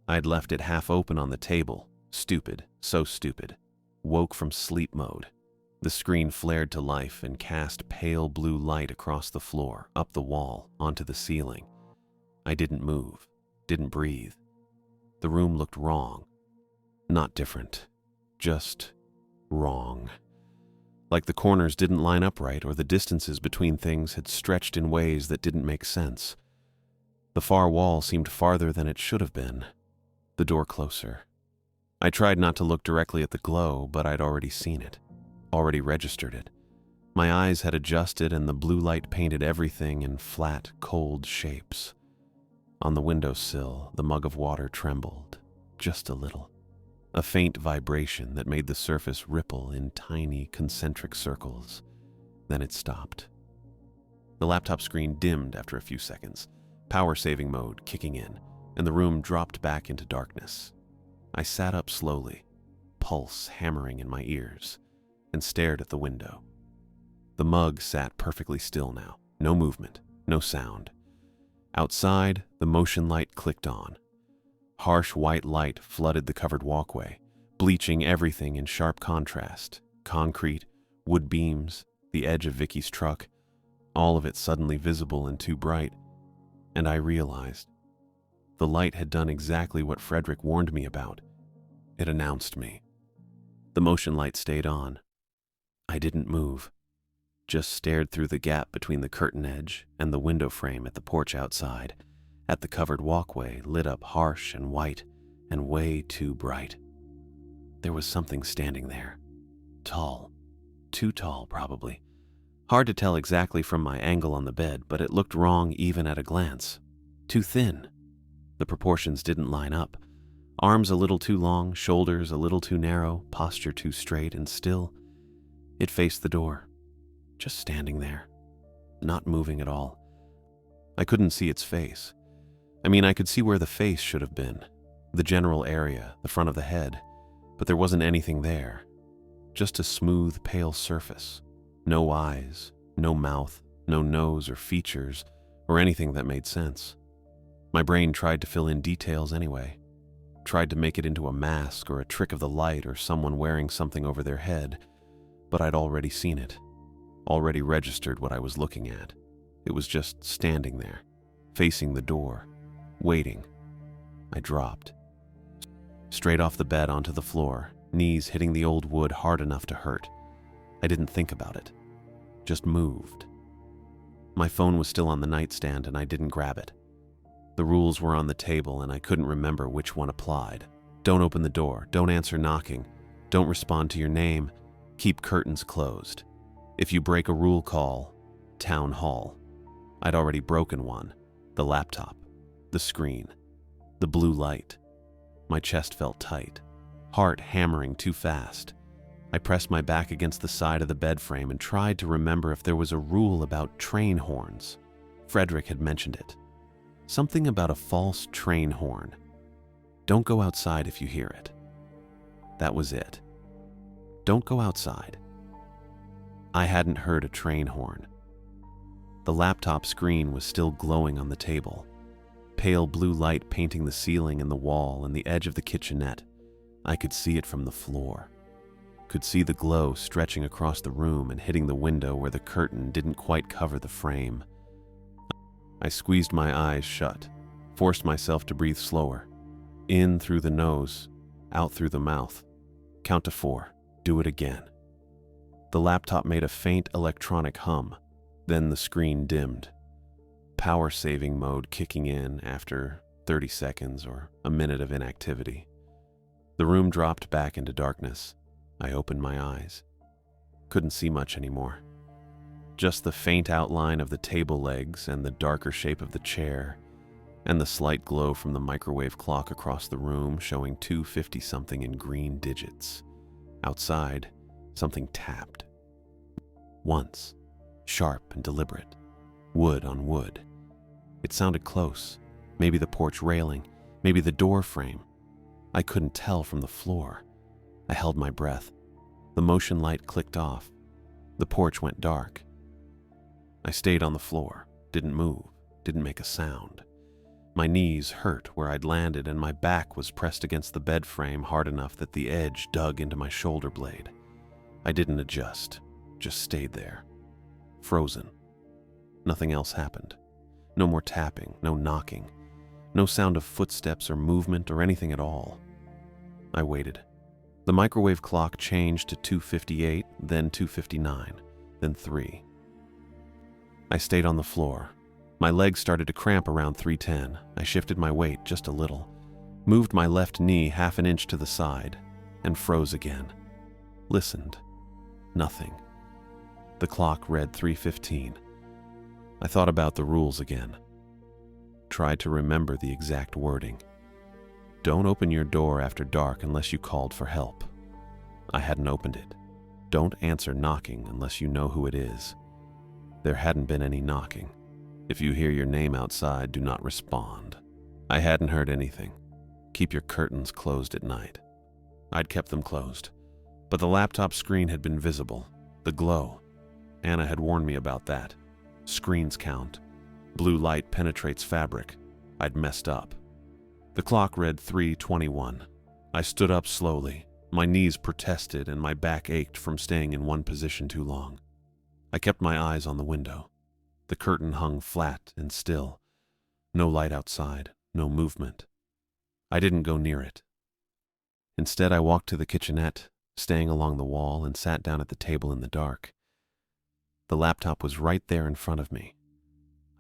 I'd left it half open on the table. Stupid, so stupid. Woke from sleep mode. The screen flared to life and cast pale blue light across the floor, up the wall, onto the ceiling. I didn't move, didn't breathe. The room looked wrong. Not different, just wrong. Like the corners didn't line up right, or the distances between things had stretched in ways that didn't make sense. The far wall seemed farther than it should have been, the door closer. I tried not to look directly at the glow, but I'd already seen it, already registered it. My eyes had adjusted and the blue light painted everything in flat, cold shapes. On the windowsill, the mug of water trembled, just a little. A faint vibration that made the surface ripple in tiny, concentric circles. Then it stopped. The laptop screen dimmed after a few seconds, power saving mode kicking in, and the room dropped back into darkness. I sat up slowly, pulse hammering in my ears, and stared at the window. The mug sat perfectly still now, no movement, no sound. Outside, the motion light clicked on. Harsh white light flooded the covered walkway, bleaching everything in sharp contrast. Concrete, wood beams, the edge of Vicky's truck, all of it suddenly visible and too bright. And I realized the light had done exactly what Frederick warned me about. It announced me. The motion light stayed on. I didn't move, just stared through the gap between the curtain edge and the window frame at the porch outside, at the covered walkway lit up harsh and white and way too bright. There was something standing there. Tall. Too tall, probably. Hard to tell exactly from my angle on the bed, but it looked wrong even at a glance. Too thin. The proportions didn't line up. Arms a little too long, shoulders a little too narrow, posture too straight, and still, it faced the door. Just standing there. Not moving at all. I couldn't see its face. I could see where the face should have been. The general area, the front of the head. But there wasn't anything there. Just a smooth, pale surface. No eyes, no mouth, no nose or features, or anything that made sense. My brain tried to fill in details anyway. Tried to make it into a mask or a trick of the light or someone wearing something over their head. But I'd already seen it. Already registered what I was looking at. It was just standing there, facing the door, waiting. I dropped. Straight off the bed onto the floor, knees hitting the old wood hard enough to hurt. I didn't think about it. Just moved. My phone was still on the nightstand and I didn't grab it. The rules were on the table and I couldn't remember which one applied. Don't open the door. Don't answer knocking. Don't respond to your name. Keep curtains closed. If you break a rule, call town hall. I'd already broken one. The laptop. The screen. The blue light. My chest felt tight. Heart hammering too fast. I pressed my back against the side of the bed frame and tried to remember if there was a rule about train horns. Frederick had mentioned it. Something about a false train horn. Don't go outside if you hear it. That was it. Don't go outside. I hadn't heard a train horn. The laptop screen was still glowing on the table. Pale blue light painting the ceiling and the wall and the edge of the kitchenette. I could see it from the floor. Could see the glow stretching across the room and hitting the window where the curtain didn't quite cover the frame. I squeezed my eyes shut, forced myself to breathe slower. In through the nose, out through the mouth. Count to 4. Do it again. The laptop made a faint electronic hum. Then the screen dimmed. Power saving mode kicking in after 30 seconds or a minute of inactivity. The room dropped back into darkness. I opened my eyes. Couldn't see much anymore. Just the faint outline of the table legs and the darker shape of the chair, and the slight glow from the microwave clock across the room showing 2:50-something in green digits. Outside, something tapped. Once, sharp and deliberate, wood on wood. It sounded close, maybe the porch railing, maybe the door frame. I couldn't tell from the floor. I held my breath. The motion light clicked off. The porch went dark. I stayed on the floor, didn't move, didn't make a sound. My knees hurt where I'd landed, and my back was pressed against the bed frame hard enough that the edge dug into my shoulder blade. I didn't adjust, just stayed there, frozen. Nothing else happened. No more tapping, no knocking, no sound of footsteps or movement or anything at all. I waited. The microwave clock changed to 2:58, then 2:59, then 3. I stayed on the floor. My legs started to cramp around 3:10. I shifted my weight just a little, moved my left knee half an inch to the side, and froze again. Listened. Nothing. The clock read 3:15. I thought about the rules again. Tried to remember the exact wording. Don't open your door after dark unless you called for help. I hadn't opened it. Don't answer knocking unless you know who it is. There hadn't been any knocking. If you hear your name outside, do not respond. I hadn't heard anything. Keep your curtains closed at night. I'd kept them closed, but the laptop screen had been visible. The glow. Anna had warned me about that. Screens count. Blue light penetrates fabric. I'd messed up. The clock read 3:21. I stood up slowly. My knees protested and my back ached from staying in one position too long. I kept my eyes on the window. The curtain hung flat and still. No light outside, no movement. I didn't go near it. Instead, I walked to the kitchenette, staying along the wall, and sat down at the table in the dark. The laptop was right there in front of me.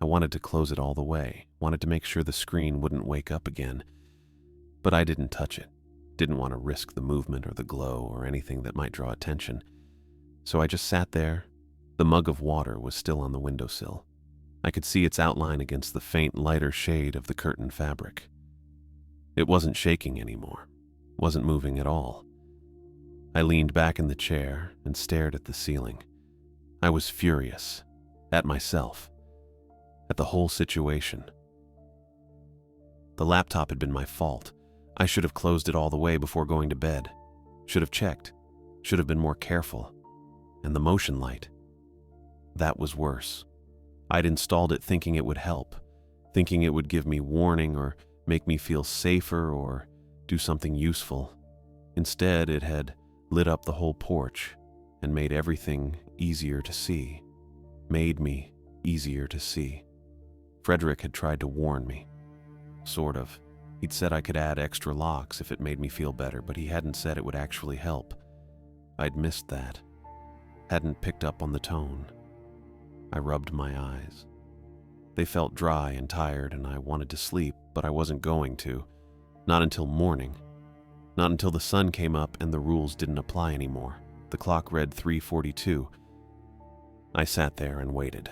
I wanted to close it all the way, wanted to make sure the screen wouldn't wake up again, but I didn't touch it. Didn't want to risk the movement or the glow or anything that might draw attention. So I just sat there. The mug of water was still on the windowsill. I could see its outline against the faint, lighter shade of the curtain fabric. It wasn't shaking anymore, wasn't moving at all. I leaned back in the chair and stared at the ceiling. I was furious, at myself, at the whole situation. The laptop had been my fault. I should have closed it all the way before going to bed. Should have checked. Should have been more careful. And the motion light. That was worse. I'd installed it thinking it would help, thinking it would give me warning or make me feel safer or do something useful. Instead, it had lit up the whole porch and made everything easier to see. Made me easier to see. Frederick had tried to warn me. Sort of. He'd said I could add extra locks if it made me feel better, but he hadn't said it would actually help. I'd missed that. Hadn't picked up on the tone. I rubbed my eyes. They felt dry and tired, and I wanted to sleep, but I wasn't going to. Not until morning. Not until the sun came up and the rules didn't apply anymore. The clock read 3:42. I sat there and waited.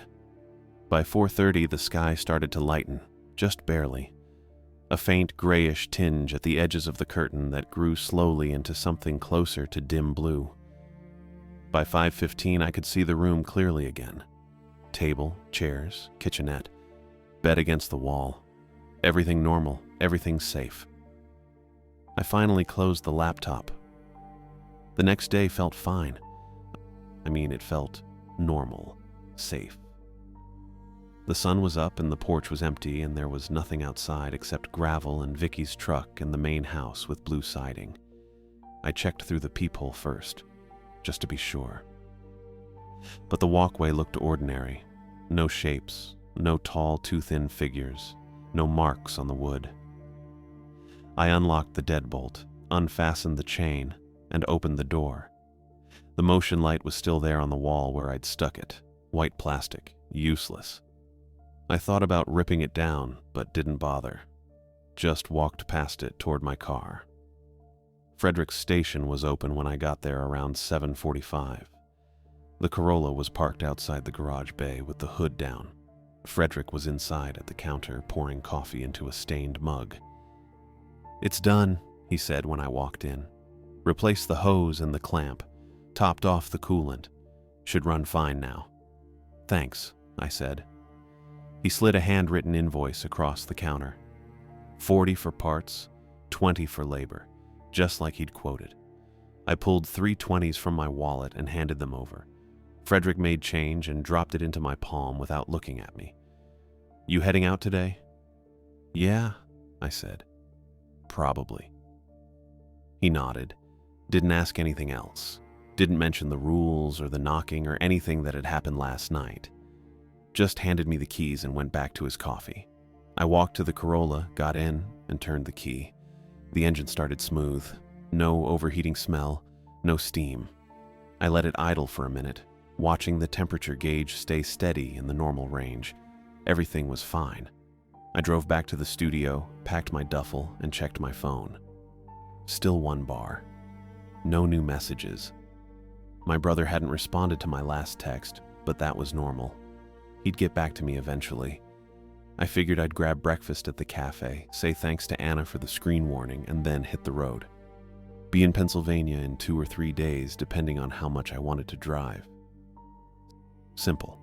By 4:30, the sky started to lighten, just barely. A faint grayish tinge at the edges of the curtain that grew slowly into something closer to dim blue. By 5:15, I could see the room clearly again. Table, chairs, kitchenette, bed against the wall. Everything normal, everything safe. I finally closed the laptop. The next day felt fine. It felt normal, safe. The sun was up and the porch was empty, and there was nothing outside except gravel and Vicky's truck and the main house with blue siding. I checked through the peephole first, just to be sure. But the walkway looked ordinary. No shapes, no tall, too thin figures, no marks on the wood. I unlocked the deadbolt, unfastened the chain, and opened the door. The motion light was still there on the wall where I'd stuck it, white plastic, useless. I thought about ripping it down, but didn't bother. Just walked past it toward my car. Frederick's station was open when I got there around 7:45. The Corolla was parked outside the garage bay with the hood down. Frederick was inside at the counter pouring coffee into a stained mug. "It's done," he said when I walked in. "Replaced the hose and the clamp. Topped off the coolant. Should run fine now." "Thanks," I said. He slid a handwritten invoice across the counter. 40 for parts, 20 for labor, just like he'd quoted. I pulled 3 20s from my wallet and handed them over. Frederick made change and dropped it into my palm without looking at me. "You heading out today?" Yeah, I said. Probably. He nodded, didn't ask anything else, didn't mention the rules or the knocking or anything that had happened last night. Just handed me the keys and went back to his coffee. I walked to the Corolla, got in, and turned the key. The engine started smooth. No overheating smell, no steam. I let it idle for a minute, watching the temperature gauge stay steady in the normal range. Everything was fine. I drove back to the studio, packed my duffel, and checked my phone. Still 1 bar. No new messages. My brother hadn't responded to my last text, but that was normal. He'd get back to me eventually. I figured I'd grab breakfast at the cafe, say thanks to Anna for the screen warning, and then hit the road. Be in Pennsylvania in 2 or 3 days, depending on how much I wanted to drive. Simple.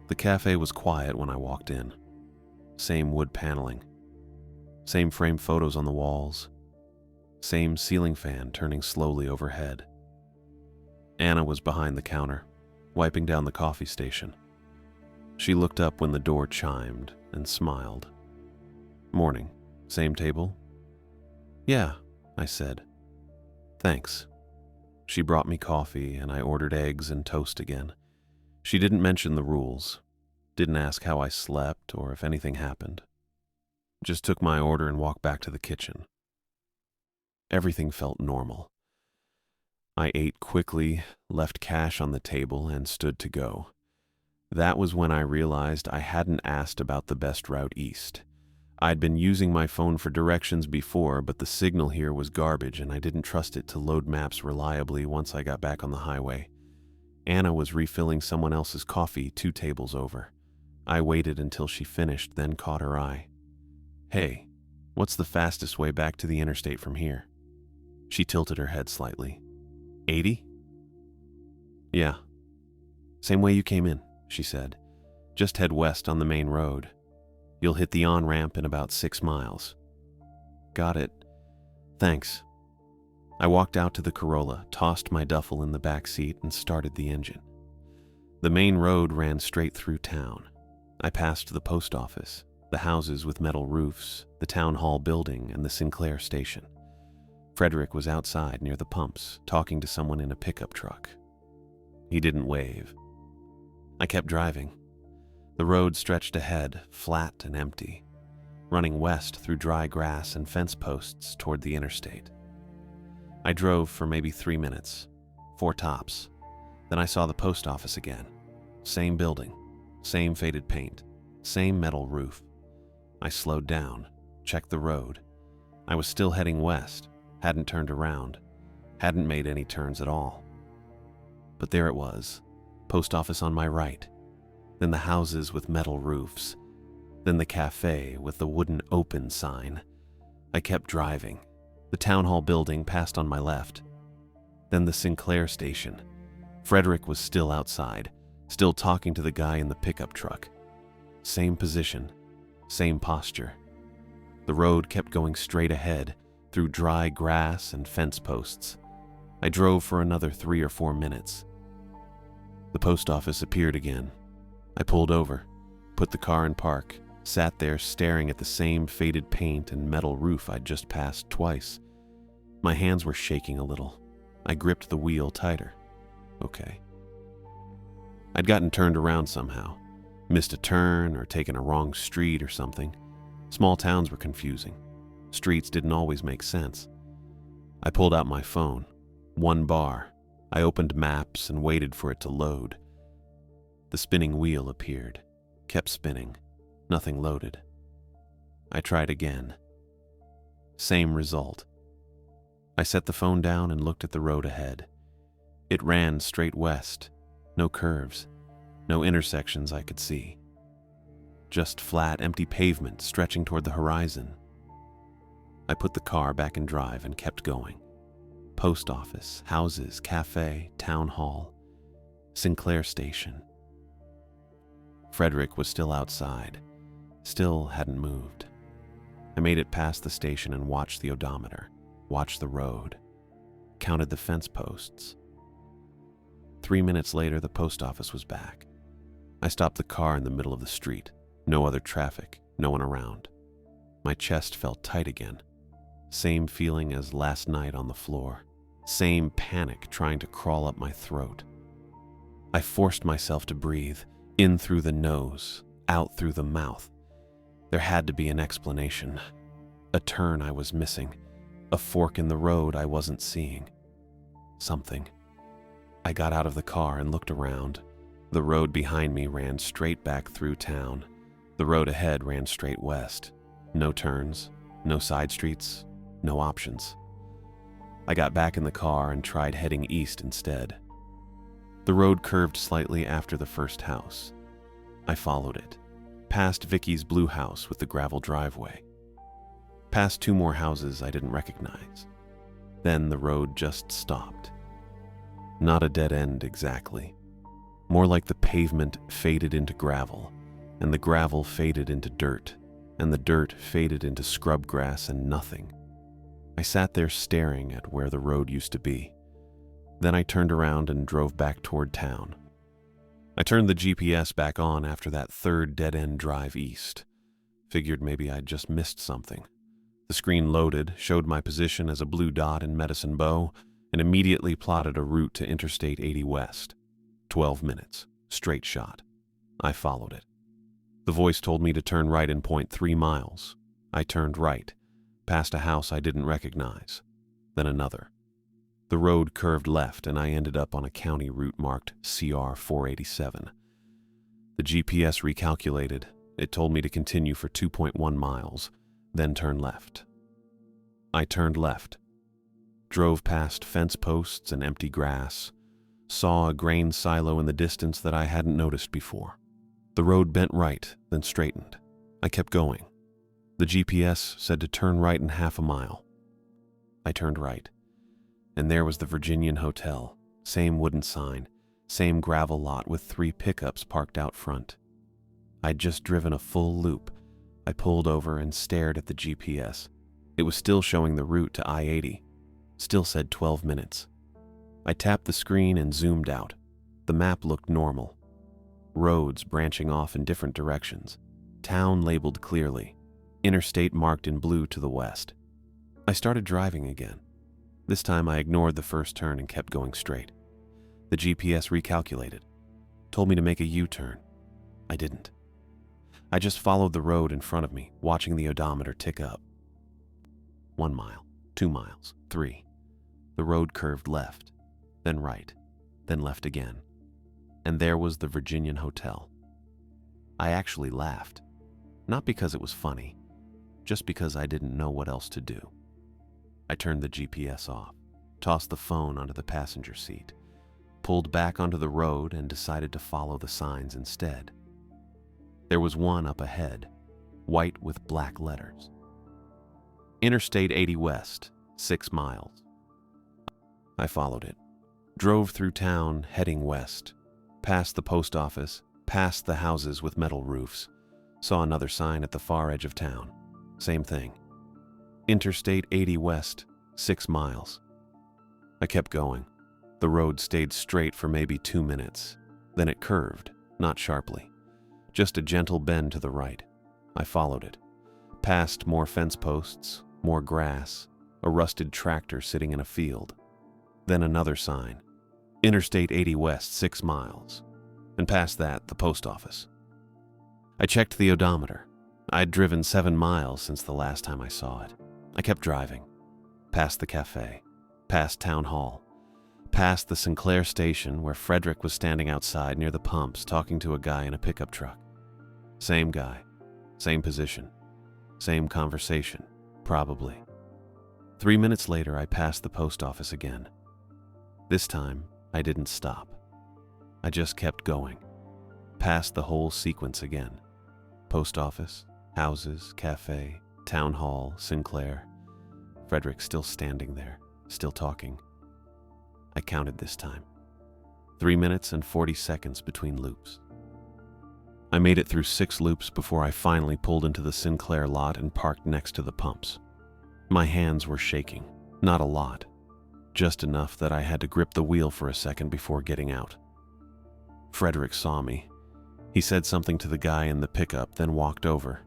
The cafe was quiet when I walked in. Same wood paneling. Same framed photos on the walls. Same ceiling fan turning slowly overhead. Anna was behind the counter, wiping down the coffee station. She looked up when the door chimed and smiled. Morning. Same table? Yeah, I said. Thanks. She brought me coffee and I ordered eggs and toast again. She didn't mention the rules. Didn't ask how I slept or if anything happened. Just took my order and walked back to the kitchen. Everything felt normal. I ate quickly, left cash on the table, and stood to go. That was when I realized I hadn't asked about the best route east. I'd been using my phone for directions before, but the signal here was garbage and I didn't trust it to load maps reliably once I got back on the highway. Anna was refilling someone else's coffee 2 tables over. I waited until she finished, then caught her eye. Hey, what's the fastest way back to the interstate from here? She tilted her head slightly. 80? Yeah. Same way you came in, she said. Just head west on the main road. You'll hit the on-ramp in about 6 miles. Got it. Thanks. I walked out to the Corolla, tossed my duffel in the back seat, and started the engine. The main road ran straight through town. I passed the post office, the houses with metal roofs, the town hall building, and the Sinclair station. Frederick was outside near the pumps, talking to someone in a pickup truck. He didn't wave. I kept driving. The road stretched ahead, flat and empty, running west through dry grass and fence posts toward the interstate. I drove for maybe 3 minutes, 4 tops. Then I saw the post office again. Same building, same faded paint, same metal roof. I slowed down, checked the road. I was still heading west, hadn't turned around, hadn't made any turns at all. But there it was, post office on my right, then the houses with metal roofs, then the cafe with the wooden open sign. I kept driving. The town hall building passed on my left. Then the Sinclair station. Frederick was still outside, still talking to the guy in the pickup truck. Same position, same posture. The road kept going straight ahead, through dry grass and fence posts. I drove for another 3 or 4 minutes. The post office appeared again. I pulled over, put the car in park, sat there staring at the same faded paint and metal roof I'd just passed twice. My hands were shaking a little. I gripped the wheel tighter. Okay. I'd gotten turned around somehow, missed a turn or taken a wrong street or something. Small towns were confusing. Streets didn't always make sense. I pulled out my phone. 1 bar. I opened maps and waited for it to load. The spinning wheel appeared, kept spinning. Nothing loaded. I tried again. Same result. I set the phone down and looked at the road ahead. It ran straight west. No curves. No intersections I could see. Just flat, empty pavement stretching toward the horizon. I put the car back in drive and kept going. Post office, houses, cafe, town hall, Sinclair station. Frederick was still outside, still hadn't moved. I made it past the station and watched the odometer, watched the road, counted the fence posts. 3 minutes later, the post office was back. I stopped the car in the middle of the street. No other traffic, no one around. My chest felt tight again. Same feeling as last night on the floor. Same panic trying to crawl up my throat. I forced myself to breathe, in through the nose, out through the mouth. There had to be an explanation. A turn I was missing. A fork in the road I wasn't seeing. Something. I got out of the car and looked around. The road behind me ran straight back through town. The road ahead ran straight west. No turns, no side streets, no options. I got back in the car and tried heading east instead. The road curved slightly after the first house. I followed it, past Vicky's blue house with the gravel driveway. Past 2 more houses I didn't recognize. Then the road just stopped. Not a dead end exactly. More like the pavement faded into gravel, and the gravel faded into dirt, and the dirt faded into scrub grass and nothing. I sat there staring at where the road used to be. Then I turned around and drove back toward town. I turned the GPS back on after that third dead-end drive east. Figured maybe I'd just missed something. The screen loaded, showed my position as a blue dot in Medicine Bow, and immediately plotted a route to Interstate 80 West. 12 minutes, straight shot. I followed it. The voice told me to turn right in 0.3 miles. I turned right, past a house I didn't recognize, then another. The road curved left and I ended up on a county route marked CR 487. The GPS recalculated. It told me to continue for 2.1 miles, then turn left. I turned left, drove past fence posts and empty grass, saw a grain silo in the distance that I hadn't noticed before. The road bent right, then straightened. I kept going. The GPS said to turn right in half a mile. I turned right, and there was the Virginian Hotel, same wooden sign, same gravel lot with 3 pickups parked out front. I'd just driven a full loop. I pulled over and stared at the GPS. It was still showing the route to I-80. Still said 12 minutes. I tapped the screen and zoomed out. The map looked normal. Roads branching off in different directions. Town labeled clearly. Interstate marked in blue to the west. I started driving again. This time I ignored the first turn and kept going straight. The GPS recalculated. Told me to make a U-turn. I didn't. I just followed the road in front of me, watching the odometer tick up. 1 mile, 2 miles, 3. The road curved left, then right, then left again. And there was the Virginian Hotel. I actually laughed. Not because it was funny, just because I didn't know what else to do. I turned the GPS off, tossed the phone onto the passenger seat, pulled back onto the road and decided to follow the signs instead. There was one up ahead, white with black letters. Interstate 80 West, 6 miles. I followed it, drove through town heading west, past the post office, past the houses with metal roofs, saw another sign at the far edge of town. Same thing. Interstate 80 West, 6 miles. I kept going. The road stayed straight for maybe 2 minutes. Then it curved, not sharply. Just a gentle bend to the right. I followed it. Past more fence posts, more grass, a rusted tractor sitting in a field. Then another sign. Interstate 80 West, 6 miles. And past that, the post office. I checked the odometer. I'd driven 7 miles since the last time I saw it. I kept driving. Past the cafe. Past town hall. Past the Sinclair station where Frederick was standing outside near the pumps talking to a guy in a pickup truck. Same guy. Same position. Same conversation. Probably. 3 minutes later, I passed the post office again. This time, I didn't stop. I just kept going. Past the whole sequence again. Post office, houses, cafe, town hall, Sinclair. Frederick still standing there, still talking. I counted this time. 3 minutes and 40 seconds between loops. I made it through 6 loops before I finally pulled into the Sinclair lot and parked next to the pumps. My hands were shaking, not a lot, just enough that I had to grip the wheel for a second before getting out. Frederick saw me. He said something to the guy in the pickup, then walked over.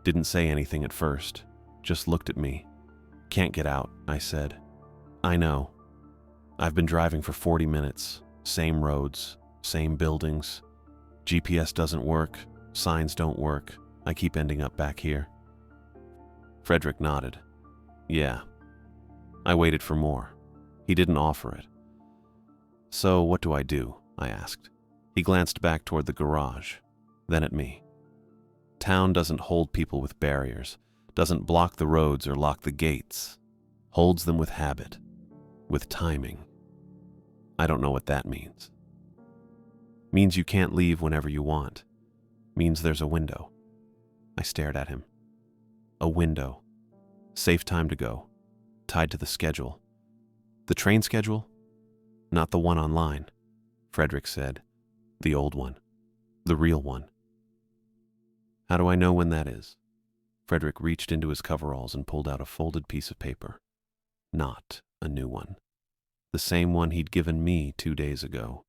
Didn't say anything at first, just looked at me. "Can't get out," I said. "I know. I've been driving for 40 minutes, same roads, same buildings. GPS doesn't work, signs don't work. I keep ending up back here." Frederick nodded. "Yeah." I waited for more. He didn't offer it. "So what do I do?" I asked. He glanced back toward the garage, then at me. "Town doesn't hold people with barriers, doesn't block the roads or lock the gates. Holds them with habit, with timing. I don't know what that means. Means you can't leave whenever you want. Means there's a window." I stared at him. A window. Safe time to go. Tied to the schedule. "The train schedule?" "Not the one online," Frederick said. "The old one. The real one." "How do I know when that is?" Frederick reached into his coveralls and pulled out a folded piece of paper. Not a new one. The same one he'd given me 2 days ago.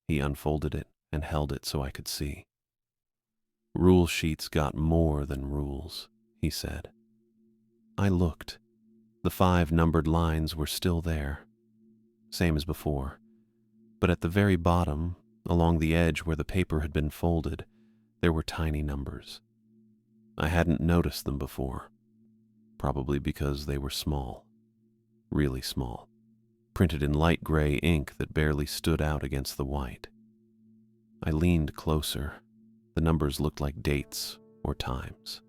He unfolded it and held it so I could see. "Rule sheets got more than rules," he said. I looked. The 5 numbered lines were still there, same as before, but at the very bottom, along the edge where the paper had been folded, there were tiny numbers. I hadn't noticed them before, probably because they were small, really small, printed in light gray ink that barely stood out against the white. I leaned closer. The numbers looked like dates or times.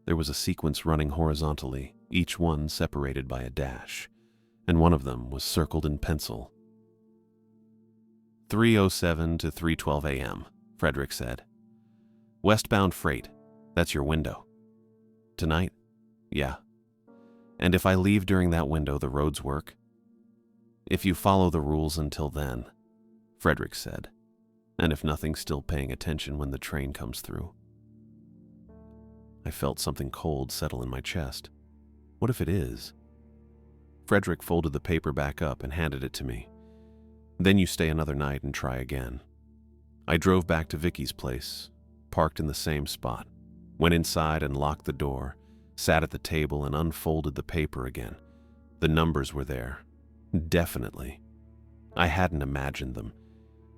There was a sequence running horizontally, each one separated by a dash, and one of them was circled in pencil. 3:07 to 3:12 a.m., Frederick said. "Westbound freight, that's your window." "Tonight?" "Yeah." "And if I leave during that window, the roads work?" "If you follow the rules until then," Frederick said. "And if nothing's still paying attention when the train comes through." I felt something cold settle in my chest. What if it is? Frederick folded the paper back up and handed it to me. "Then you stay another night and try again." I drove back to Vicky's place, parked in the same spot, went inside and locked the door, sat at the table and unfolded the paper again. The numbers were there. Definitely. I hadn't imagined them.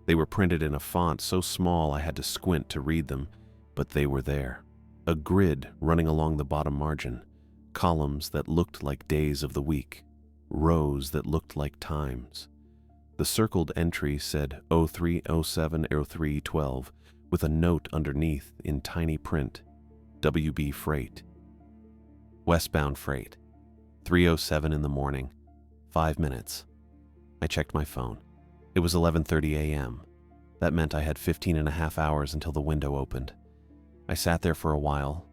They were printed in a font so small I had to squint to read them, but they were there. A grid running along the bottom margin, columns that looked like days of the week, rows that looked like times. The circled entry said 03070312 with a note underneath in tiny print, WB Freight. Westbound freight, 3:07 in the morning, 5 minutes. I checked my phone. It was 11:30 a.m. That meant I had 15 and a half hours until the window opened. I sat there for a while,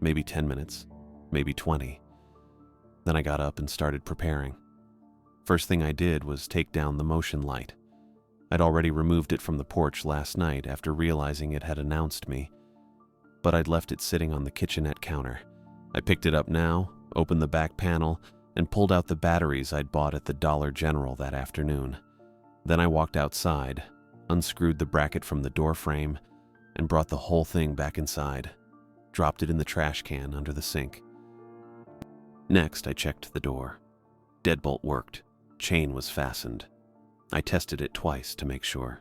maybe 10 minutes, maybe 20. Then I got up and started preparing. First thing I did was take down the motion light. I'd already removed it from the porch last night after realizing it had announced me, but I'd left it sitting on the kitchenette counter. I picked it up now, opened the back panel, and pulled out the batteries I'd bought at the Dollar General that afternoon. Then I walked outside, unscrewed the bracket from the door frame, and brought the whole thing back inside, dropped it in the trash can under the sink. Next, I checked the door. Deadbolt worked. Chain was fastened. I tested it twice to make sure.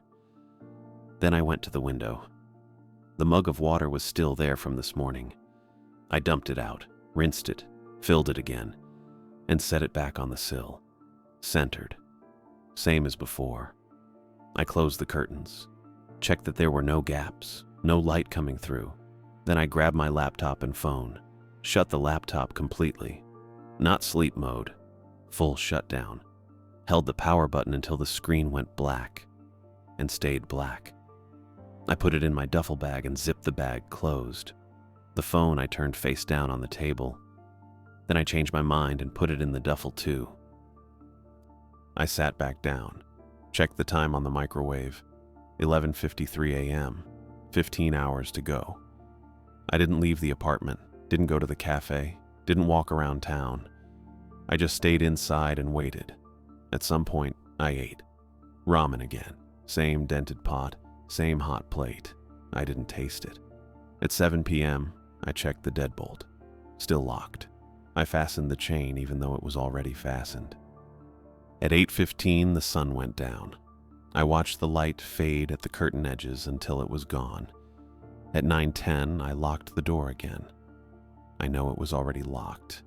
Then I went to the window. The mug of water was still there from this morning. I dumped it out, rinsed it, filled it again, and set it back on the sill. Centered. Same as before. I closed the curtains, checked that there were no gaps, no light coming through. Then I grabbed my laptop and phone, shut the laptop completely. Not sleep mode, full shutdown. Held the power button until the screen went black, and stayed black. I put it in my duffel bag and zipped the bag closed. The phone I turned face down on the table. Then I changed my mind and put it in the duffel too. I sat back down, checked the time on the microwave. 11:53 a.m., 15 hours to go. I didn't leave the apartment, didn't go to the cafe, didn't walk around town. I just stayed inside and waited. At some point, I ate. Ramen again. Same dented pot, same hot plate. I didn't taste it. At 7 p.m., I checked the deadbolt. Still locked. I fastened the chain even though it was already fastened. At 8:15, the sun went down. I watched the light fade at the curtain edges until it was gone. At 9:10, I locked the door again. I know it was already locked.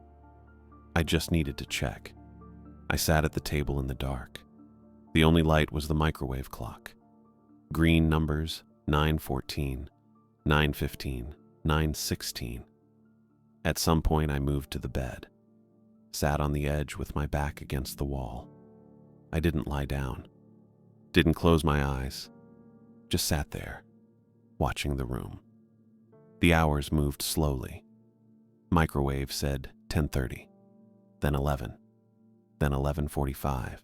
I just needed to check. I sat at the table in the dark. The only light was the microwave clock. Green numbers, 9:14, 9:15, 9:16. At some point, I moved to the bed, sat on the edge with my back against the wall. I didn't lie down, didn't close my eyes, just sat there, watching the room. The hours moved slowly. Microwave said 10:30, then 11, then 11:45.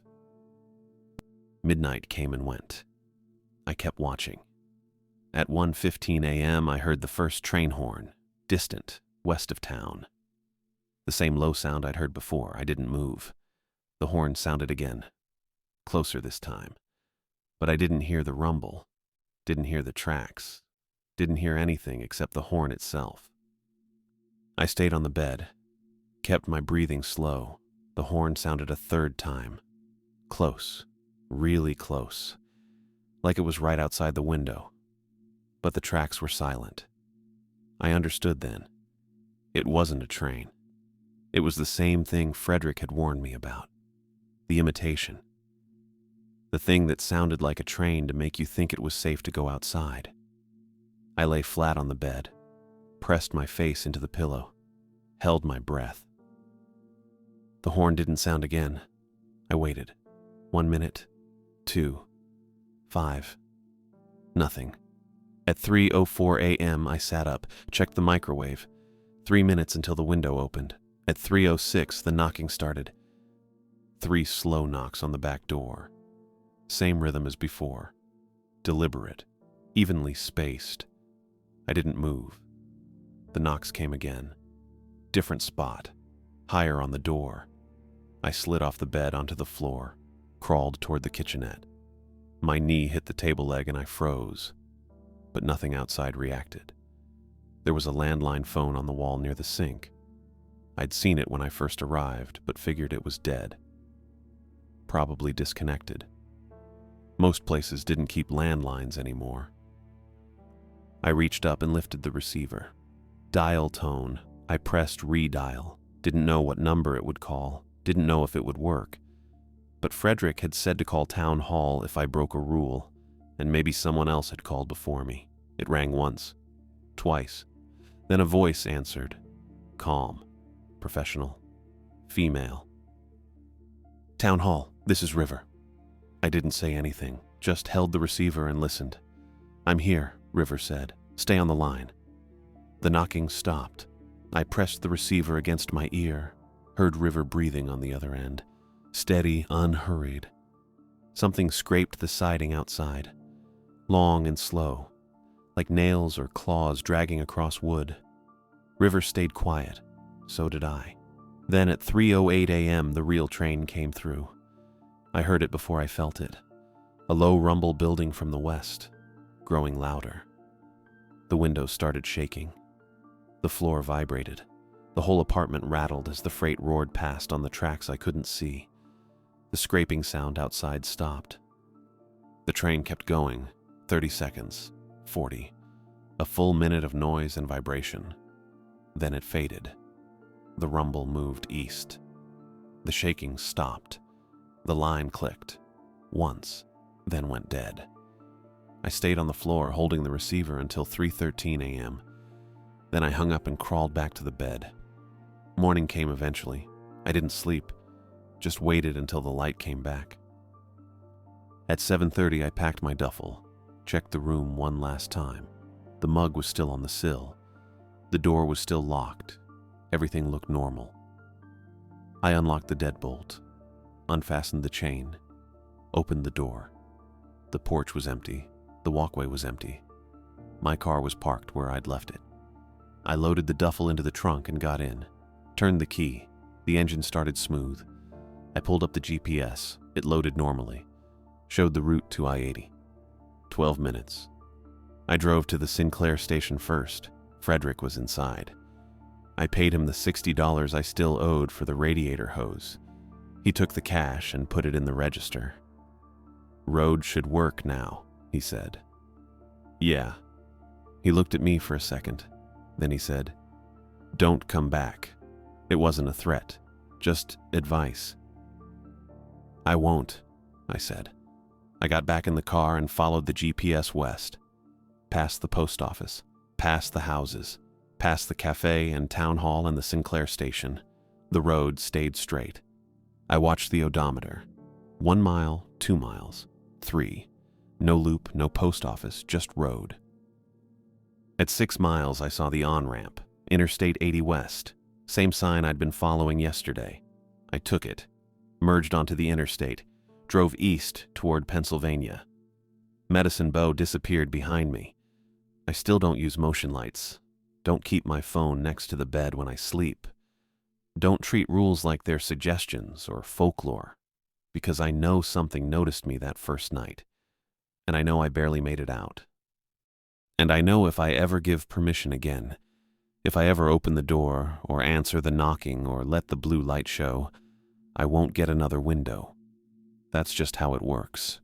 Midnight came and went. I kept watching. At 1:15 a.m., I heard the first train horn, distant, west of town. The same low sound I'd heard before. I didn't move. The horn sounded again, closer this time. But I didn't hear the rumble, didn't hear the tracks, didn't hear anything except the horn itself. I stayed on the bed, kept my breathing slow. The horn sounded a third time. Close, really close, like it was right outside the window. But the tracks were silent. I understood then. It wasn't a train. It was the same thing Frederick had warned me about. The imitation. The thing that sounded like a train to make you think it was safe to go outside. I lay flat on the bed, pressed my face into the pillow, held my breath. The horn didn't sound again. I waited. 1 minute, 2, 5. Nothing. At 3:04 a.m., I sat up, checked the microwave. 3 minutes until the window opened. At 3:06, the knocking started. 3 slow knocks on the back door. Same rhythm as before. Deliberate, evenly spaced. I didn't move. The knocks came again. Different spot, higher on the door. I slid off the bed onto the floor, crawled toward the kitchenette. My knee hit the table leg and I froze, but nothing outside reacted. There was a landline phone on the wall near the sink. I'd seen it when I first arrived, but figured it was dead. Probably disconnected. Most places didn't keep landlines anymore. I reached up and lifted the receiver. Dial tone. I pressed redial. Didn't know what number it would call. Didn't know if it would work. But Frederick had said to call town hall if I broke a rule, and maybe someone else had called before me. It rang once, twice. Then a voice answered. Calm, professional, female. Town hall, this is River. I didn't say anything, just held the receiver and listened. I'm here, River said. Stay on the line. The knocking stopped. I pressed the receiver against my ear, heard River breathing on the other end. Steady, unhurried. Something scraped the siding outside, long and slow, like nails or claws dragging across wood. River stayed quiet. So did I. Then at 3:08 a.m., the real train came through. I heard it before I felt it. A low rumble building from the west, growing louder. The windows started shaking. The floor vibrated. The whole apartment rattled as the freight roared past on the tracks I couldn't see. The scraping sound outside stopped. The train kept going, 30 seconds, 40, a full minute of noise and vibration. Then it faded. The rumble moved east. The shaking stopped. The line clicked, once, then went dead. I stayed on the floor holding the receiver until 3:13 a.m. Then I hung up and crawled back to the bed. Morning came eventually. I didn't sleep, just waited until the light came back. At 7:30, I packed my duffel, checked the room one last time. The mug was still on the sill. The door was still locked. Everything looked normal. I unlocked the deadbolt, unfastened the chain, opened the door. The porch was empty. The walkway was empty. My car was parked where I'd left it. I loaded the duffel into the trunk and got in. Turned the key. The engine started smooth. I pulled up the GPS. It loaded normally. Showed the route to I-80. 12 minutes. I drove to the Sinclair station first. Frederick was inside. I paid him the $60 I still owed for the radiator hose. He took the cash and put it in the register. "Road should work now," he said. "Yeah." He looked at me for a second. Then he said, "Don't come back." It wasn't a threat, just advice. "I won't," I said. I got back in the car and followed the GPS west. Past the post office, past the houses, past the cafe and town hall and the Sinclair station. The road stayed straight. I watched the odometer. 1 mile, 2 miles, 3. No loop, no post office, just road. At 6 miles, I saw the on-ramp, Interstate 80 West, same sign I'd been following yesterday. I took it, merged onto the interstate, drove east toward Pennsylvania. Medicine Bow disappeared behind me. I still don't use motion lights. Don't keep my phone next to the bed when I sleep. Don't treat rules like they're suggestions or folklore, because I know something noticed me that first night, and I know I barely made it out. And I know if I ever give permission again, if I ever open the door or answer the knocking or let the blue light show, I won't get another window. That's just how it works.